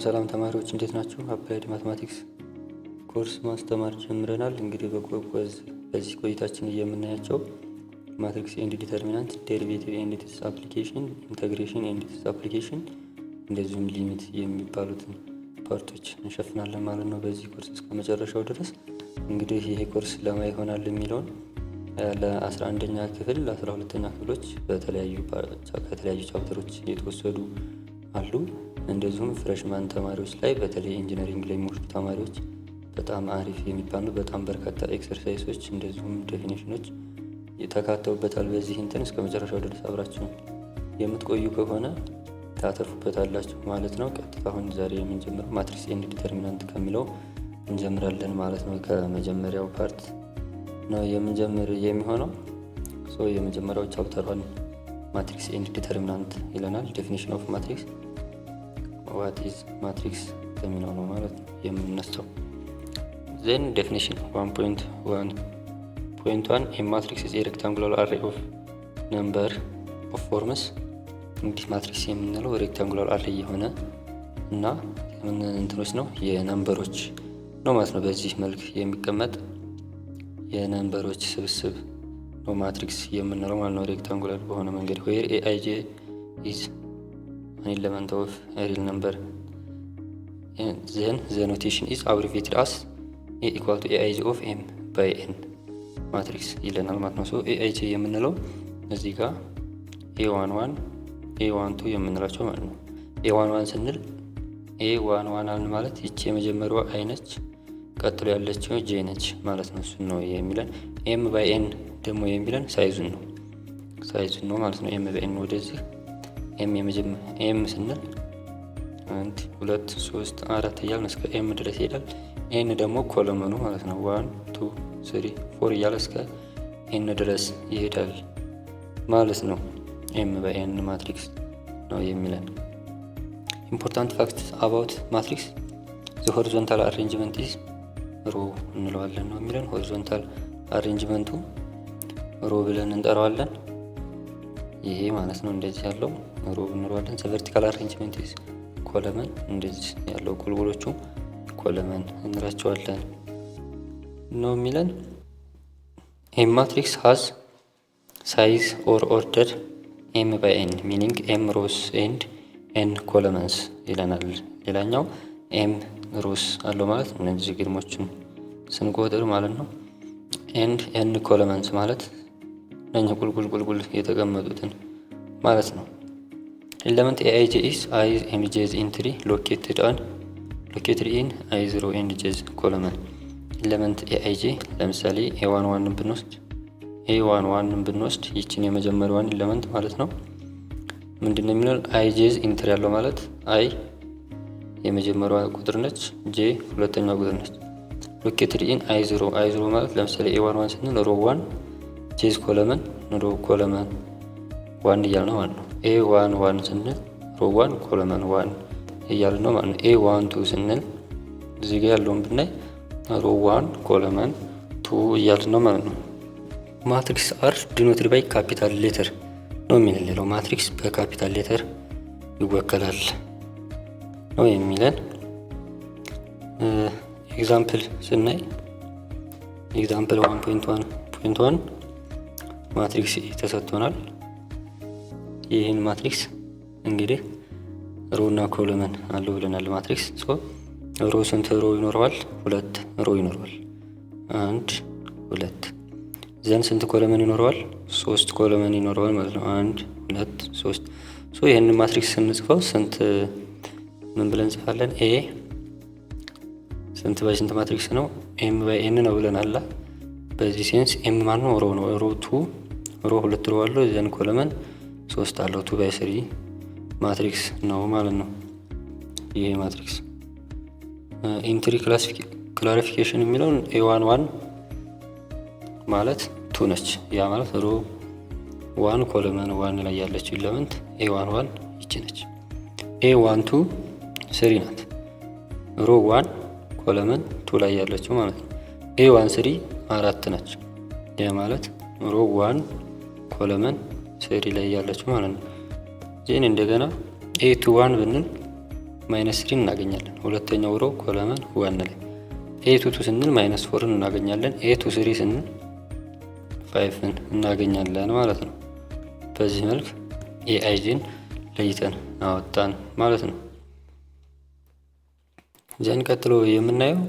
ሰላም ተማሪዎች እንዴት ናችሁ? አፕላይድ ማትማቲክስ ኮርስ ማስተማር ጀምረናል። እንግዲህ በዚህ ቆይታችን የምናያቸው ማትሪክስ ኤንድ ዲተርሚናንት፣ ዴሪቬቲቭ ኤንድ ኢትስ አፕሊኬሽን፣ ኢንተግሬሽን ኤንድ ኢትስ አፕሊኬሽን እንደዚሁም ሊሚት የሚባሉትን ፓርቶች እንሸፍናለን ማለት ነው በዚህ ኮርስ እስከ መጨረሻው ድረስ። እንግዲህ ይሄ ኮርስ ለማ ይሆናል የሚለውን ለ11ኛ ክፍል ለ12ኛ ክፍሎች ከተለያዩ ቻፕተሮች የተወሰዱ አሉ። እንደዚሁም ፍሬሽማን ተማሪዎች ላይ በተለይ ኢንጂነሪንግ ላይ የሚወስዱ ተማሪዎች በጣም አሪፍ የሚባሉ በጣም በርካታ ኤክሰርሳይሶች እንደዚሁም ዴፊኒሽኖች ተካተውበታል። በዚህ እስከ መጨረሻው ድረስ አብራችሁ የምትቆዩ ከሆነ ታተርፉበታላችሁ ማለት ነው። ቀጥታ አሁን ዛሬ የምንጀምረው ማትሪክስ ኤንድ ዲተርሚናንት ከሚለው እንጀምራለን ማለት ነው። ከመጀመሪያው ፓርት ነው የምንጀምር የሚሆነው። የመጀመሪያው ቻፕተር 1 ማትሪክስ ኤንድ ዲተርሚናንት ይለናል። ዴፊኒሽን ኦፍ ማትሪክስ ዋት ኢዝ ማትሪክስ ከሚለው ነው ማለት ነው የምንነሳው። ዜን ዴፊኒሽን 1.1 ኤ ማትሪክስ ኢዝ ኤ ሬክታንጉላር አሬ ኦፍ ነምበር ኦፍ ፎርምስ። እንግዲህ ማትሪክስ የምንለው ሬክታንጉላር አሬ የሆነ እና እንትኖች ነው የነምበሮች ነው ማለት ነው። በዚህ መልክ የሚቀመጥ የነምበሮች ስብስብ ነው ማትሪክስ የምንለው ማለት ነው። ሬክታንጉላር በሆነ መንገድ where aij is an element of a real number then the notation is abbreviated as a equal to aij of m by n ማትሪክስ ይለናል ማለት ነው። aij የምንለው እዚህ ጋር a11 a12 የምንላቸው ማለት ነው። a11 ስንል a11 ማለት ይቺ የመጀመሪያዋ አይ ነች፣ ቀጥሎ ያለችው ጄ ነች ማለት ነው። እሱን ነው የሚለን። ኤም ባይ ኤን ደግሞ የሚለን ሳይዙን ነው ማለት ነው። ኤም ባይ ኤን ወደዚህ ኤም ስንል 1 2 3 4 እያልን እስከ ኤም ድረስ ይሄዳል። ኤን ደግሞ ኮለመኑ ማለት ነው። 1 2 3 4 እያለ እስከ ኤን ድረስ ይሄዳል ማለት ነው። ኤም ባይ ኤን ማትሪክስ ነው የሚለን። ኢምፖርታንት ፋክት አባውት ማትሪክስ ዘ ሆሪዞንታል አሬንጅመንት ኢዝ ሮ እንለዋለን ነው የሚለን። ሆሪዞንታል አሬንጅመንቱ ሮ ብለን እንጠራዋለን። ይሄ ማለት ነው እንደዚህ ያለው ሮ እንለዋለን። ቨርቲካል አሬንጅመንት ኢዝ ኮለመን፣ እንደዚህ ያለው ቁልቁሎቹ ኮለመን እንላቸዋለን ነው የሚለን። ኤ ማትሪክስ ሃዝ ሳይዝ ኦር ኦርደር ኤም ባይ ኤን ሚኒንግ ኤም ሮስ ኤንድ ኤን ኮለመንስ ይለናል። ሌላኛው ኤም ሮስ አለው ማለት እነዚህ ግድሞችን ስንቆጥር ማለት ነው። ኤንድ ኤን ኮለመንስ ማለት እነኚህ ቁልቁል የተቀመጡትን ማለት ነው። ኤለመንት ኤአይጄ ኢስ አይ ኤንድ ጄዝ ኢንትሪ ሎኬትድ ኢን አይ 0 ኤንድ ጄዝ ኮለመን። ኤለመንት ኤአይጄ ለምሳሌ ኤ11 ብንወስድ ይችን የመጀመሪያዋን ኤለመንት ማለት ነው ምንድነው የሚለው አይ ጄዝ ኢንትሪ ያለው ማለት አይ የመጀመሪያዋ ቁጥር ነች፣ ጄ ሁለተኛዋ ቁጥር ነች። ሎኬትድ ኢን አይ 0 ማለት ለምሳሌ ኤ11 ስንል ሮ 1 ጄዝ ኮለመን ሮ ኮለመን 1 እያልን ነው ማለት ነው። ኤ11 ስንል ሮ 1 ኮለመን 1 እያልን ነው ማለት ነው። ኤ12 ስንል እዚህ ጋር ያለውን ብናይ ሮ 1 ኮለመን 2 እያልን ነው ማለት ነው። ማትሪክስ አር ዲኖትድ ባይ ካፒታል ሌተር ነው የሚለው። ማትሪክስ በካፒታል ሌተር ይወከላል ነው የሚለን። ኤግዛምፕል ስናይ ኤግዛምፕል 1.1 ማትሪክስ ተሰጥቶናል። ይህን ማትሪክስ እንግዲህ ሮ እና ኮለመን አለው ብለናል። ማትሪክስ ሮ ስንት ሮ ይኖረዋል? 2 ሮ ይኖረዋል። 1 2 ዘን ስንት ኮለመን ይኖረዋል? 3 ኮለመን ይኖረዋል ማለት ነው። 1 2 3 ይህንን ማትሪክስ ስንጽፈው ስንት ምን ብለን እንጽፋለን? ኤ ስንት ባይ ስንት ማትሪክስ ነው? ኤም ባይ ኤን ነው ብለናል። በዚህ ሴንስ ኤም ማለት ነው ሮ ነው። ሮ 2 ሮ 2 ሮ አለው ዘን ኮለመን 3 አለው 2 ባይ 3 ማትሪክስ ነው ማለት ነው ይሄ ማትሪክስ። ኢንትሪ ክላሪፊኬሽን የሚለውን ኤ11 ማለት 2 ነች። ያ ማለት ሮ 1 ኮለመን 1 ላይ ያለችው ኤለመንት ኤ11 ይቺ ነች። ኤ12 3 ናት። ሮ 1 ኮለመን 2 ላይ ያለችው ማለት ነው። ኤ13 4 ነች። ያ ማለት ሮ 1 ኮለመን ስሪ ላይ ያለችው ማለት ነው። ዜን እንደገና A21 ብንል -3 እናገኛለን። ሁለተኛው ሮ ኮለመን 1 ላይ A22 ስንል -4 እናገኛለን። A23 ስንል 5 እናገኛለን ማለት ነው። በዚህ መልክ AIJን ለይተን አወጣን ማለት ነው። ዜን ቀጥሎ የምናየው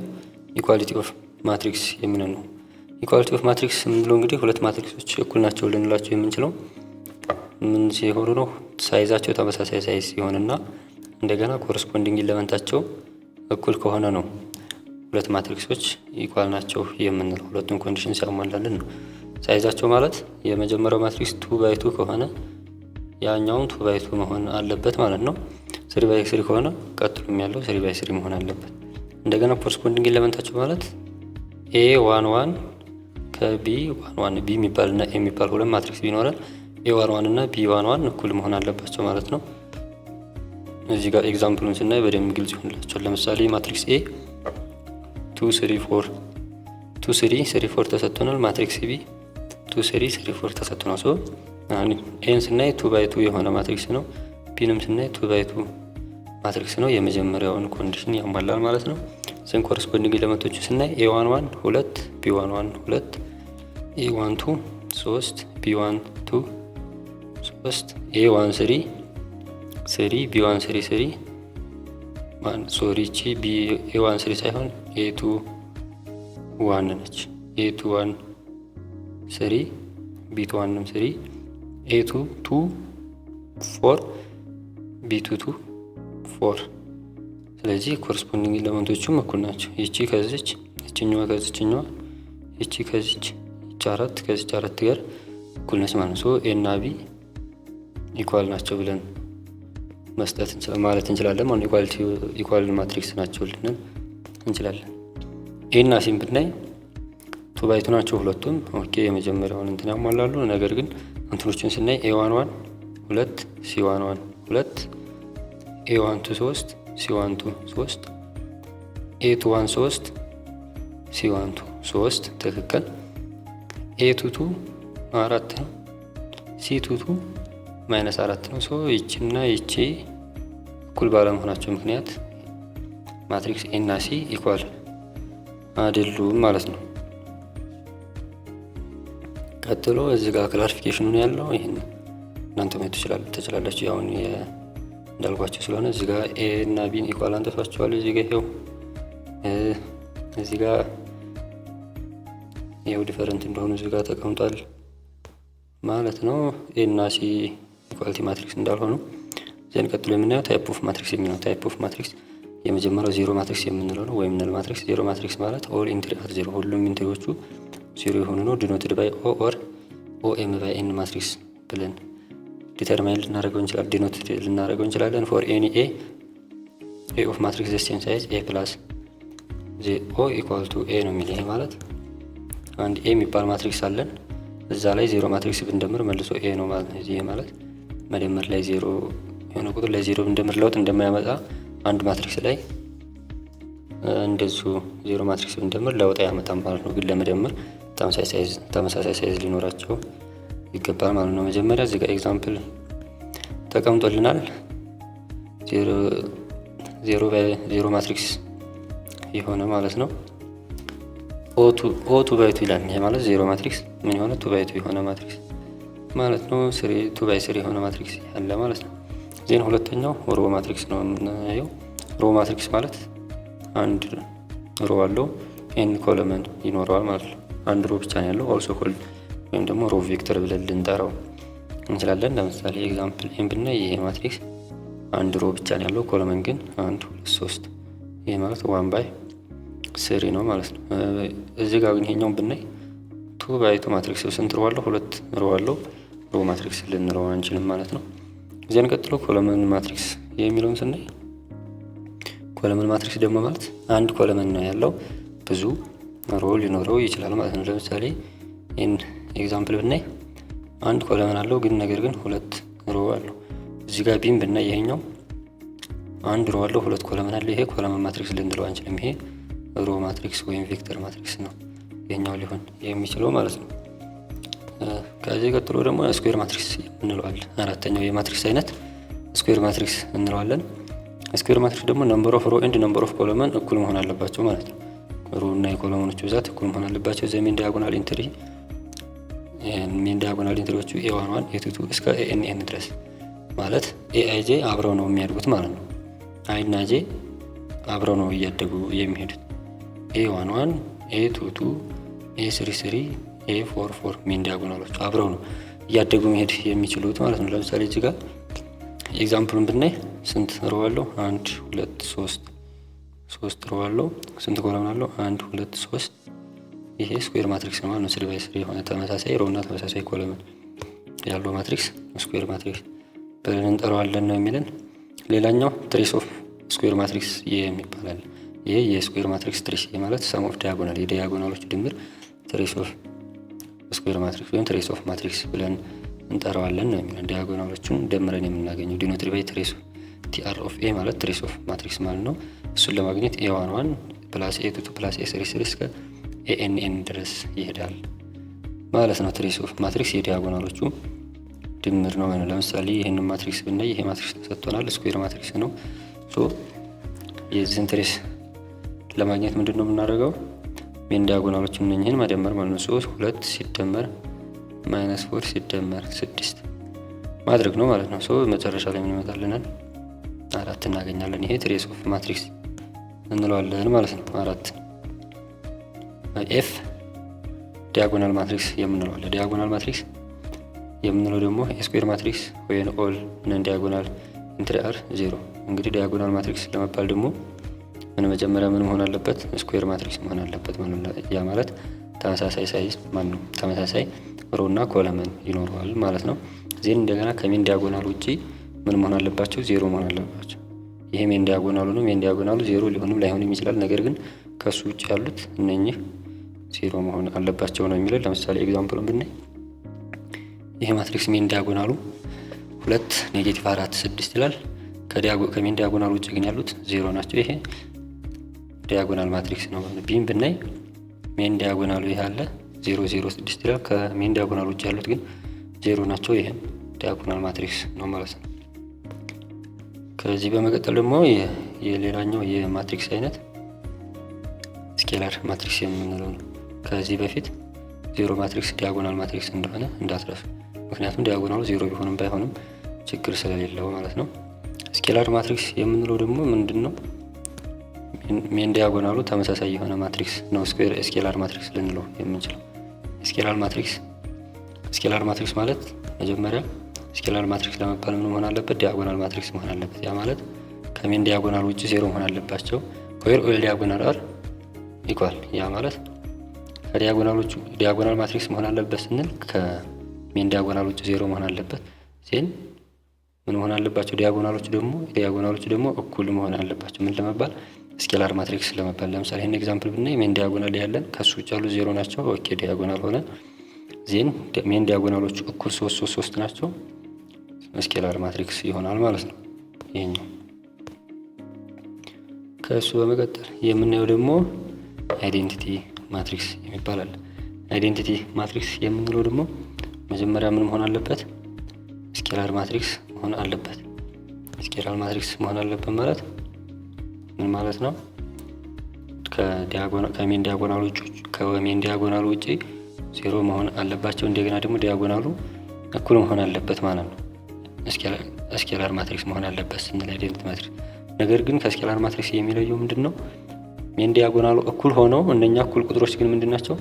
ኢኳሊቲ ኦፍ ማትሪክስ የሚለው ነው። ኢኳሊቲ ኦፍ ማትሪክስ የምንለው እንግዲህ ሁለት ማትሪክሶች እኩል ናቸው ልንላቸው የምንችለው ምን ሲሆኑ ነው? ሳይዛቸው ተመሳሳይ ሳይዝ ሲሆንና እንደገና ኮረስፖንዲንግ ኢለመንታቸው እኩል ከሆነ ነው ሁለት ማትሪክሶች ኢኳል ናቸው የምንለው። ሁለቱም ኮንዲሽን ሲያሟላልን ነው። ሳይዛቸው ማለት የመጀመሪያው ማትሪክስ 2×2 ከሆነ ያኛውም 2×2 መሆን አለበት ማለት ነው። 3×3 ከሆነ ቀጥሎም ያለው 3×3 መሆን አለበት። እንደገና ኮረስፖንዲንግ ኢለመንታቸው ማለት A11 ከB11 B የሚባል እና A የሚባል ሁለት ማትሪክስ ቢኖረን A11 እና B11 እኩል መሆን አለባቸው ማለት ነው። እዚህ ጋር ኤግዛምፕሉን ስናይ በደንብ ግልጽ ይሆንላቸዋል። ለምሳሌ ማትሪክስ A 2 3 4 2 3 3 4 ተሰጥቶናል። ማትሪክስ B 2 3 3 4 ተሰጥቶናል። ሶ ኤን ስናይ 2×2 የሆነ ማትሪክስ ነው። ቢንም ስናይ 2×2 ማትሪክስ ነው። የመጀመሪያውን ኮንዲሽን ያሟላል ማለት ነው። ዘን ኮረስፖንዲንግ ኤሌመንቶቹ ስናይ A11 2 B11 2 A12 3 B12 3 A13 3 B13 3 ሶሪ እቺ A13 ሳይሆን A21 ነች። A21 3 B21 3 A22 4 B22 4 ስለዚህ ኮረስፖንዲንግ ኤሌመንቶቹም እኩል ናቸው። ይቺ ከዚች እቺኛዋ ከዚችኛዋ ይቺ ከዚች ይቺ 4 ከዚች 4 ጋር እኩል ነች ማለት ነው። ኤ እና ቢ ኢኳል ናቸው ብለን መስጠት ማለት እንችላለን ማለት ኢኳል ማትሪክስ ናቸው ልንል እንችላለን። ኤ እና ሲን ብናይ 2×2 ናቸው ሁለቱም። ኦኬ የመጀመሪያውን እንትን ያሟላሉ። ነገር ግን እንትኖችን ስናይ A11 2 C11 2 A12 3 C12 3 A21 3 C12 3 ትክክል። A22 4 ነው። C22 -4 ነው። ሶ ይቺና ይቺ እኩል ባለመሆናቸው ምክንያት ማትሪክስ ኤ እና ሲ ኢኳል አይደሉም ማለት ነው። ቀጥሎ እዚህ ጋር ክላሪፊኬሽኑ ነው ያለው። ይሄን እናንተ ማየት ትችላላችሁ። ያው እንዳልኳችሁ ስለሆነ እዚህ ጋር ኤ እና ቢን ኢኳል አንጥቷቸዋል። እዚህ ጋር እዚህ ጋር ይሄው ዲፈረንት እንደሆኑ እዚህ ጋር ተቀምጧል ማለት ነው። ኤ እና ሲ ኢኳሊቲ ማትሪክስ እንዳልሆኑ። ዘን ቀጥሎ የምናየው ታይፕ ኦፍ ማትሪክስ የሚለው ታይፕ ኦፍ ማትሪክስ የመጀመሪያው ዜሮ ማትሪክስ የምንለው ነው ወይም ነል ማትሪክስ። ዜሮ ማትሪክስ ማለት ኦል ኢንትሪ አት ዜሮ ሁሉም ኢንትሪዎቹ ዜሮ የሆኑ ነው። ዲኖትድ ባይ ኦ ኦር ኦ ኤም ባይ ኤን ማትሪክስ ብለን ዲተርማይን ልናደርገው እንችላለን፣ ዲኖትድ ልናደርገው እንችላለን። ፎር ኤኒ ኤ ኦፍ ማትሪክስ ዘ ሴም ሳይዝ ኤ ፕላስ ዜ ኦ ኢኳል ቱ ኤ ነው የሚል። ይሄ ማለት አንድ ኤ የሚባል ማትሪክስ አለን፣ እዛ ላይ ዜሮ ማትሪክስ ብንደምር መልሶ ኤ ነው ማለት ነው። ይሄ ማለት መደመር ላይ ዜሮ የሆነ ቁጥር ላይ ዜሮ ብንደምር ለውጥ እንደማያመጣ አንድ ማትሪክስ ላይ እንደዚሁ ዜሮ ማትሪክስ ብንደምር ለውጥ አያመጣም ማለት ነው። ግን ለመደመር ተመሳሳይ ሳይዝ ሊኖራቸው ይገባል ማለት ነው። መጀመሪያ እዚህ ጋር ኤግዛምፕል ተቀምጦልናል። ዜሮ ማትሪክስ የሆነ ማለት ነው። ኦ 2×2 ይላል። ይሄ ማለት ዜሮ ማትሪክስ ምን የሆነ 2×2 የሆነ ማትሪክስ ማለት ነው። 2×3 የሆነ ማትሪክስ ያለ ማለት ነው። ዜን ሁለተኛው ሮ ማትሪክስ ነው የምናየው። ሮ ማትሪክስ ማለት አንድ ሮ አለው ኤን ኮለመን ይኖረዋል ማለት ነው። አንድ ሮ ብቻ ነው ያለው። ኦልሶ ኮልድ ወይም ደግሞ ሮ ቬክተር ብለን ልንጠራው እንችላለን። ለምሳሌ ኤግዛምፕል ኤን ብናይ ይሄ ማትሪክስ አንድ ሮ ብቻ ነው ያለው፣ ኮለመን ግን 1 2 3 ይሄ ማለት 1/3 ነው ማለት ነው። እዚህ ጋር ግን ይሄኛውን ብናይ 2×2 ማትሪክስ ስንት ሮ አለው? 2 ሮ አለው። ሮ ማትሪክስ ልንለው አንችልም ማለት ነው። እዚያን ቀጥሎ ኮለመን ማትሪክስ የሚለውን ስናይ ኮለመን ማትሪክስ ደግሞ ማለት አንድ ኮለመን ነው ያለው፣ ብዙ ሮ ሊኖረው ይችላል ማለት ነው። ለምሳሌ ይህን ኤግዛምፕል ብናይ አንድ ኮለመን አለው ግን ነገር ግን 2 ሮ አለው። እዚህ ጋር ቢም ብናይ ይሄኛው አንድ ሮ አለው 2 ኮለመን አለው። ይሄ ኮለመን ማትሪክስ ልንለው አንችልም። ይሄ ሮ ማትሪክስ ወይም ቬክተር ማትሪክስ ነው ይሄኛው ሊሆን የሚችለው ማለት ነው። ከዚህ ቀጥሎ ደግሞ ስኩዌር ማትሪክስ እንለዋለን። አራተኛው የማትሪክስ አይነት ስኩዌር ማትሪክስ እንለዋለን። ስኩዌር ማትሪክስ ደግሞ ነምበር ኦፍ ሮ ኤንድ ነምበር ኦፍ ኮለመን እኩል መሆን አለባቸው ማለት ነው። ሮ እና የኮለመኖቹ ብዛት እኩል መሆን አለባቸው። ዘሜን ዲያጎናል ኢንትሪ ሜን ዲያጎናል ኢንትሪዎቹ ኤ11 ኤ22 እስከ ኤኤንኤን ድረስ ማለት ኤአይጄ አብረው ነው የሚያድጉት ማለት ነው። አይ እና ጄ አብረው ነው እያደጉ የሚሄዱት። ኤ11 ኤ22 ኤ33 ኤ44 ሜን ዲያጎናሎቹ አብረው ነው እያደጉ መሄድ የሚችሉት ማለት ነው። ለምሳሌ እዚህ ጋር ኤግዛምፕሉን ብናይ ስንት ሮ አለው? 1 2 3 ሮ አለው። ስንት ኮለምን አለው? 1 2 3። ይሄ ስኩዌር ማትሪክስ ነው ማለት ነው። 3 የሆነ ተመሳሳይ ሮ እና ተመሳሳይ ኮለምን ያለው ማትሪክስ ስኩዌር ማትሪክስ ብለን እንጠራዋለን ነው የሚለን። ሌላኛው ትሬስ ኦፍ ስኩዌር ማትሪክስ የሚባል ይሄ የስኩዌር ማትሪክስ ትሬስ ማለት ሰም ኦፍ ዲያጎናል የዲያጎናሎች ድምር ትሬስ ኦፍ ስኩዌር ማትሪክስ ወይም ትሬስ ኦፍ ማትሪክስ ብለን እንጠራዋለን ነው የሚለን። ዲያጎናሎቹን ደምረን የምናገኘው ዲኖትሪ ባይ ትሬስ ቲአር ኦፍ ኤ ማለት ትሬስ ኦፍ ማትሪክስ ማለት ነው። እሱን ለማግኘት ኤ11 ፕላስ ኤ22 ፕላስ ኤ33 እስከ ኤኤንኤን ድረስ ይሄዳል ማለት ነው። ትሬስ ኦፍ ማትሪክስ የዲያጎናሎቹ ድምር ነው ማለት ነው። ለምሳሌ ይህንን ማትሪክስ ብናይ ይሄ ማትሪክስ ተሰጥቶናል፣ ስኩዌር ማትሪክስ ነው። ሶ የዚህን ትሬስ ለማግኘት ምንድን ነው የምናደርገው? ሜን ዲያጎናሎቹን እነኝህን መደመር ማለት ነው። 2 ሲደመር ማይነስ 4 ሲደመር 6 ማድረግ ነው ማለት ነው። ሶ መጨረሻ ላይ ምን ይመጣልናል? 4 እናገኛለን። ይሄ ትሬስ ኦፍ ማትሪክስ እንለዋለን ማለት ነው። 4 ኤፍ ዲያጎናል ማትሪክስ የምንለው አለ። ዲያጎናል ማትሪክስ የምንለው ደግሞ ስኩዌር ማትሪክስ ወይን ኦል ነን ዲያጎናል ኢንትሪ አር 0። እንግዲህ ዲያጎናል ማትሪክስ ለመባል ደግሞ ምን መጀመሪያ ምን መሆን አለበት? ስኩዌር ማትሪክስ መሆን አለበት ማለት ነው። ያ ማለት ተመሳሳይ ሳይዝ ነው ተመሳሳይ ሮ እና ኮለመን ይኖረዋል ማለት ነው። ዜን እንደገና ከሜን ዲያጎናል ውጪ ምን መሆን አለባቸው? 0 መሆን አለባቸው። ይሄ ሜን ዲያጎናሉ ነው። ሜን ዲያጎናሉ 0 ሊሆንም ላይሆንም ይችላል። ነገር ግን ከሱ ውጪ ያሉት እነኚህ 0 መሆን አለባቸው ነው የሚለው። ለምሳሌ ኤግዛምፕሉን ብናይ ይሄ ማትሪክስ ሜን ዲያጎናሉ 2 ኔጌቲቭ 4 6 ይላል። ከሜን ዲያጎናል ውጪ ግን ያሉት 0 ናቸው። ይሄ ዲያጎናል ማትሪክስ ነው። ቢም ብናይ ሜን ዲያጎናሉ ይሄ አለ 0 0 6 ይላል። ከሜን ዲያጎናል ውጪ ያሉት ግን 0 ናቸው። ይሄም ዲያጎናል ማትሪክስ ነው ማለት ነው። ከዚህ በመቀጠል ደግሞ የሌላኛው የማትሪክስ አይነት ስኬላር ማትሪክስ የምንለው ነው። ከዚህ በፊት 0 ማትሪክስ ዲያጎናል ማትሪክስ እንደሆነ እንዳትረሱ። ምክንያቱም ዲያጎናሉ 0 ቢሆንም ባይሆንም ችግር ስለሌለው ማለት ነው። ስኬላር ማትሪክስ የምንለው ደግሞ ምንድን ነው? ሜን ዲያጎናሉ ተመሳሳይ የሆነ ማትሪክስ ነው ስኬላር ማትሪክስ ልንለው የምንችለው። ስኬላር ማትሪክስ ማለት መጀመሪያ ስኬላር ማትሪክስ ለመባል ምን መሆን አለበት? ዲያጎናል ማትሪክስ መሆን አለበት። ያ ማለት ከሜን ዲያጎናል ውጭ 0 መሆን አለባቸው። ዌር ኦል ዲያጎናል አር ኢኳል። ያ ማለት ከዲያጎናሎቹ ዲያጎናል ማትሪክስ መሆን አለበት ስንል ከሜን ዲያጎናል ውጭ 0 መሆን አለበት። ዜን ምን መሆን አለባቸው? ዲያጎናሎቹ ደግሞ እኩል መሆን አለባቸው። ምን ለመባል? ስኬላር ማትሪክስ ለመባል። ለምሳሌ ይሄን ኤግዛምፕል ብናይ ሜን ዲያጎናል ያለን ከሱ ውጭ ያሉ 0 ናቸው። ኦኬ ዲያጎናል ሆነ። ዜን ሜን ዲያጎናሎቹ እኩል 3 3 3 ናቸው። ስኬላር ማትሪክስ ይሆናል ማለት ነው ይሄኛው። ከሱ በመቀጠል የምናየው ደግሞ አይዴንቲቲ ማትሪክስ የሚባል አለ። አይዴንቲቲ ማትሪክስ የምንለው ደግሞ መጀመሪያ ምን መሆን አለበት? ስኬላር ማትሪክስ መሆን አለበት። ስኬላር ማትሪክስ መሆን አለበት ማለት ምን ማለት ነው? ከሜን ዲያጎናሉ ውጪ 0 መሆን አለባቸው። እንደገና ደግሞ ዲያጎናሉ እኩል መሆን አለበት ማለት ነው። ስኬላር ማትሪክስ መሆን አለበት ስንል አይዴንቲቲ ማትሪክስ። ነገር ግን ከስኬላር ማትሪክስ የሚለየው ምንድን ነው? ሜን ዲያጎናሉ እኩል ሆነው እነኛ እኩል ቁጥሮች ግን ምንድን ናቸው?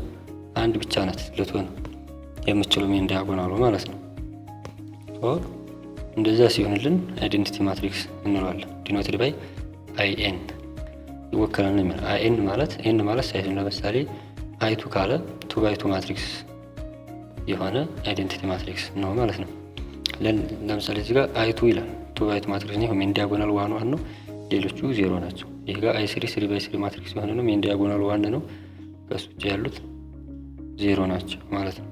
አንድ ብቻ ናት ልትሆን የምትችለው ሜን ዲያጎናሉ ማለት ነው። እንደዛ ሲሆንልን አይዴንቲቲ ማትሪክስ እንለዋለን። ዲኖትድ ባይ አይኤን ይወከላል ነው የሚለው። አይኤን ማለት ኤን ማለት ሳይዝ ነው። ለምሳሌ አይቱ ካለ 2 ባይ 2 ማትሪክስ የሆነ አይዴንቲቲ ማትሪክስ ነው ማለት ነው። ለምሳሌ እዚህ ጋር አይቱ ይላል 2 ባይ 2 ማትሪክስ ነው። ሜን ዲያጎናል 1 1 ነው። ሌሎቹ 0 ናቸው። ይሄ ጋር አይ3 3 ባይ 3 ማትሪክስ የሆነ ነው። ሜን ዲያጎናል 1 ነው። ከሱ ውጭ ያሉት 0 ናቸው ማለት ነው።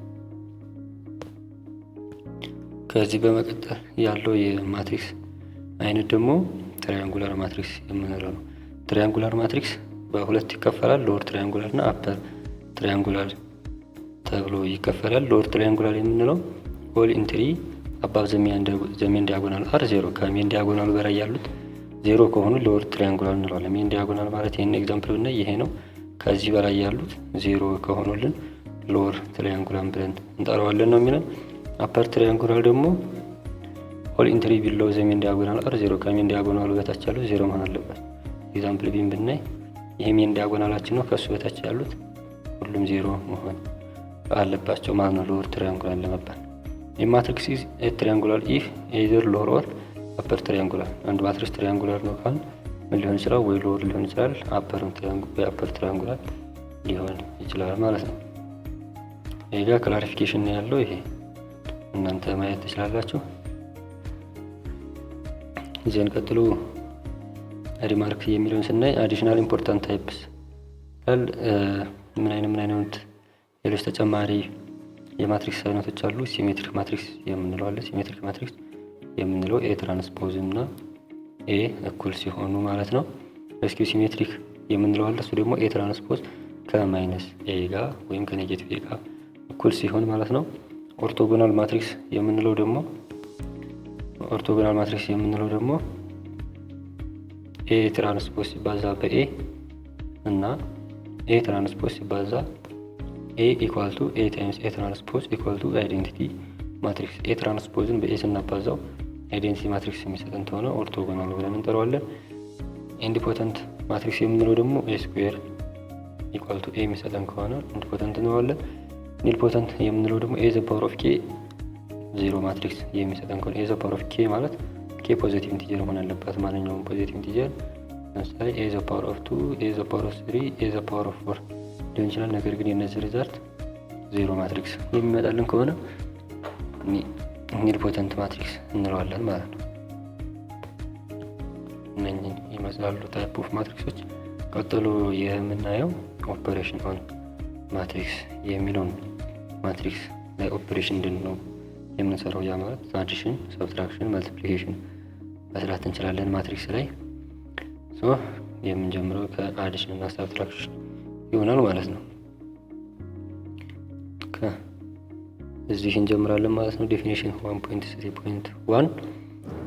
ከዚህ በመቀጠል ያለው የማትሪክስ አይነት ደግሞ ትራያንጉላር ማትሪክስ የምንለው ነው። ትራያንጉላር ማትሪክስ በሁለት ይከፈላል። ሎወር ትራያንጉላር እና አፐር ትራያንጉላር ተብሎ ይከፈላል። ሎወር ትሪያንጉላር የምንለው ኦል ኢንትሪ አባብ ዘሜን ዲያጎናል አር ዜሮ ከሜን ዲያጎናል በላይ ያሉት ዜሮ ከሆኑ ሎወር ትሪያንጉላር እንለዋለን። ሜን ዲያጎናል ማለት ይሄን ኤግዛምፕል ብናይ ይሄ ነው። ከዚህ በላይ ያሉት ዜሮ ከሆኑልን ሎወር ትሪያንጉላር ብለን እንጠራዋለን ነው የሚለን። አፐር ትሪያንጉላር ደግሞ ኦል ኢንትሪ ቢሎ ዘሜን ዲያጎናል አር ዜሮ ከሜን ዲያጎናል በታች ያሉት ዜሮ መሆን አለበት። ኤግዛምፕል ቢን ብናይ ይሄ ሜን ዲያጎናላችን ነው። ከሱ በታች ያሉት ሁሉም ዜሮ መሆን አለባቸው ማለት ነው ሎወር ትሪያንጉላር ለመባል። የማትሪክስ ኢዝ ትሪያንጉላር ኢፍ ኤዘር ሎወር ኦር አፐር ትሪያንጉላር። አንድ ማትሪክስ ትሪያንጉላር ነው ካልን ምን ሊሆን ይችላል? ወይ ሎወር ሊሆን ይችላል፣ አፐር ትሪያንጉላር ሊሆን ይችላል ማለት ነው። ይሄ ጋር ክላሪፊኬሽን ነው ያለው። ይሄ እናንተ ማየት ትችላላችሁ። እዚያን ቀጥሎ ሪማርክ የሚለውን ስናይ አዲሽናል ኢምፖርታንት ታይፕስ ላል ምን አይነት ሌሎች ተጨማሪ የማትሪክስ አይነቶች አሉ። ሲሜትሪክ ማትሪክስ የምንለው አለ። ሲሜትሪክ ማትሪክስ የምንለው ኤ ትራንስፖዝ እና ኤ እኩል ሲሆኑ ማለት ነው። ሬስኪው ሲሜትሪክ የምንለው አለ። እሱ ደግሞ ኤ ትራንስፖዝ ከማይነስ ኤ ጋር ወይም ከኔጌቲቭ ኤ ጋር እኩል ሲሆን ማለት ነው። ኦርቶጎናል ማትሪክስ የምንለው ደግሞ ኤ ትራንስፖዝ ሲባዛ በኤ እና ኤ ትራንስፖዝ ሲባዛ ኤ ኢኳል ቱ ኤ ታይምስ ኤ ትራንስፖዝ ኢኳል ቱ አይዴንቲቲ ማትሪክስ። ኤ ትራንስፖዝን በኤ ስናባዛው አይዴንቲቲ ማትሪክስ የሚሰጠን ከሆነ ኦርቶጎናል ብለን እንጠራዋለን። ኢንዲፖተንት ማትሪክስ የምንለው ደግሞ ኤ ስኩዌር ኢኳል ቱ ኤ የሚሰጠን ከሆነ ኢንዲፖተንት እንለዋለን። ኒልፖተንት የምንለው ደግሞ ኤ ዘ ፓወር ኦፍ ኬ ዜሮ ማትሪክስ የሚሰጠን ከሆነ ኤ ዘ ፓወር ኦፍ ኬ ማለት ኬ ፖዚቲቭ ኢንቲጀር መሆን አለባት። ማንኛውም ፖዚቲቭ ኢንቲጀር ለምሳሌ ኤ ዘ ፓወር ኦፍ 2 ኤ ዘ ፓወር ኦፍ 3 ኤ ዘ ፓወር ኦፍ 4 ሊሆን ይችላል። ነገር ግን የነዚህ ሪዛልት ዜሮ ማትሪክስ የሚመጣልን ከሆነ ኒልፖተንት ማትሪክስ እንለዋለን ማለት ነው። እነኚህ ይመስላሉ ታይፕ ኦፍ ማትሪክሶች። ቀጥሎ የምናየው ኦፐሬሽን ኦን ማትሪክስ የሚለውን ማትሪክስ ላይ ኦፐሬሽን እንድን ነው የምንሰራው። ያ ማለት አዲሽን፣ ሰብትራክሽን፣ መልቲፕሊኬሽን መስራት እንችላለን ማትሪክስ ላይ። የምንጀምረው ከአዲሽን እና ሰብትራክሽን ይሆናል ማለት ነው። እዚህ እንጀምራለን ማለት ነው። ዴፊኒሽን 1.3.1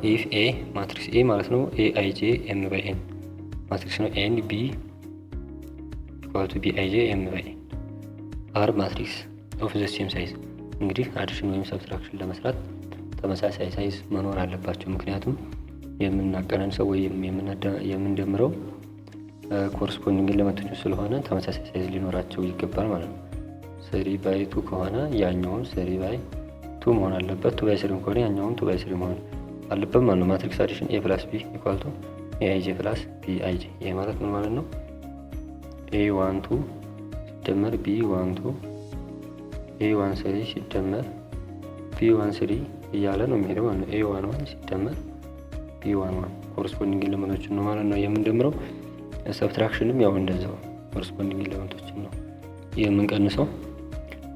ኢፍ ኤ ማትሪክስ ኤ ማለት ነው ኤ አይ ጄ ኤም ባይ ኤን ማትሪክስ ነው። ኤንድ ቢ ኢኳል ቱ ቢ አይ ጄ ኤም ባይ ኤን አር ማትሪክስ ኦፍ ዘ ሴም ሳይዝ። እንግዲህ አዲሽን ወይም ሰብትራክሽን ለመስራት ተመሳሳይ ሳይዝ መኖር አለባቸው። ምክንያቱም የምናቀናንሰው ወይም የምንደምረው ኮረስፖንዲንግ ኤሌመንቶች ስለሆነ ተመሳሳይ ሳይዝ ሊኖራቸው ይገባል ማለት ነው። 3/2 ከሆነ ያኛውን 3/2 መሆን አለበት። 2/3 ከሆነ ያኛውን 2/3 መሆን አለበት ማለት ነው። ማትሪክስ አዲሽን ኤ ፕላስ ቢ ኢኳል ቱ ኤ አይ ጄ ፕላስ ቢ አይ ጄ። ይሄ ማለት ምን ማለት ነው? ኤ12 ሲደመር ቢ12 ኤ13 ሲደመር ቢ13 እያለ ነው የሚሄደው ማለት ነው። ኤ11 ሲደመር ቢ11 ኮረስፖንዲንግ ኤሌመንቶችን ነው ማለት ነው የምንደምረው። ሰብትራክሽንም ያው እንደዛው ኮረስፖንዲንግ ኤሌመንቶችን ነው የምንቀንሰው።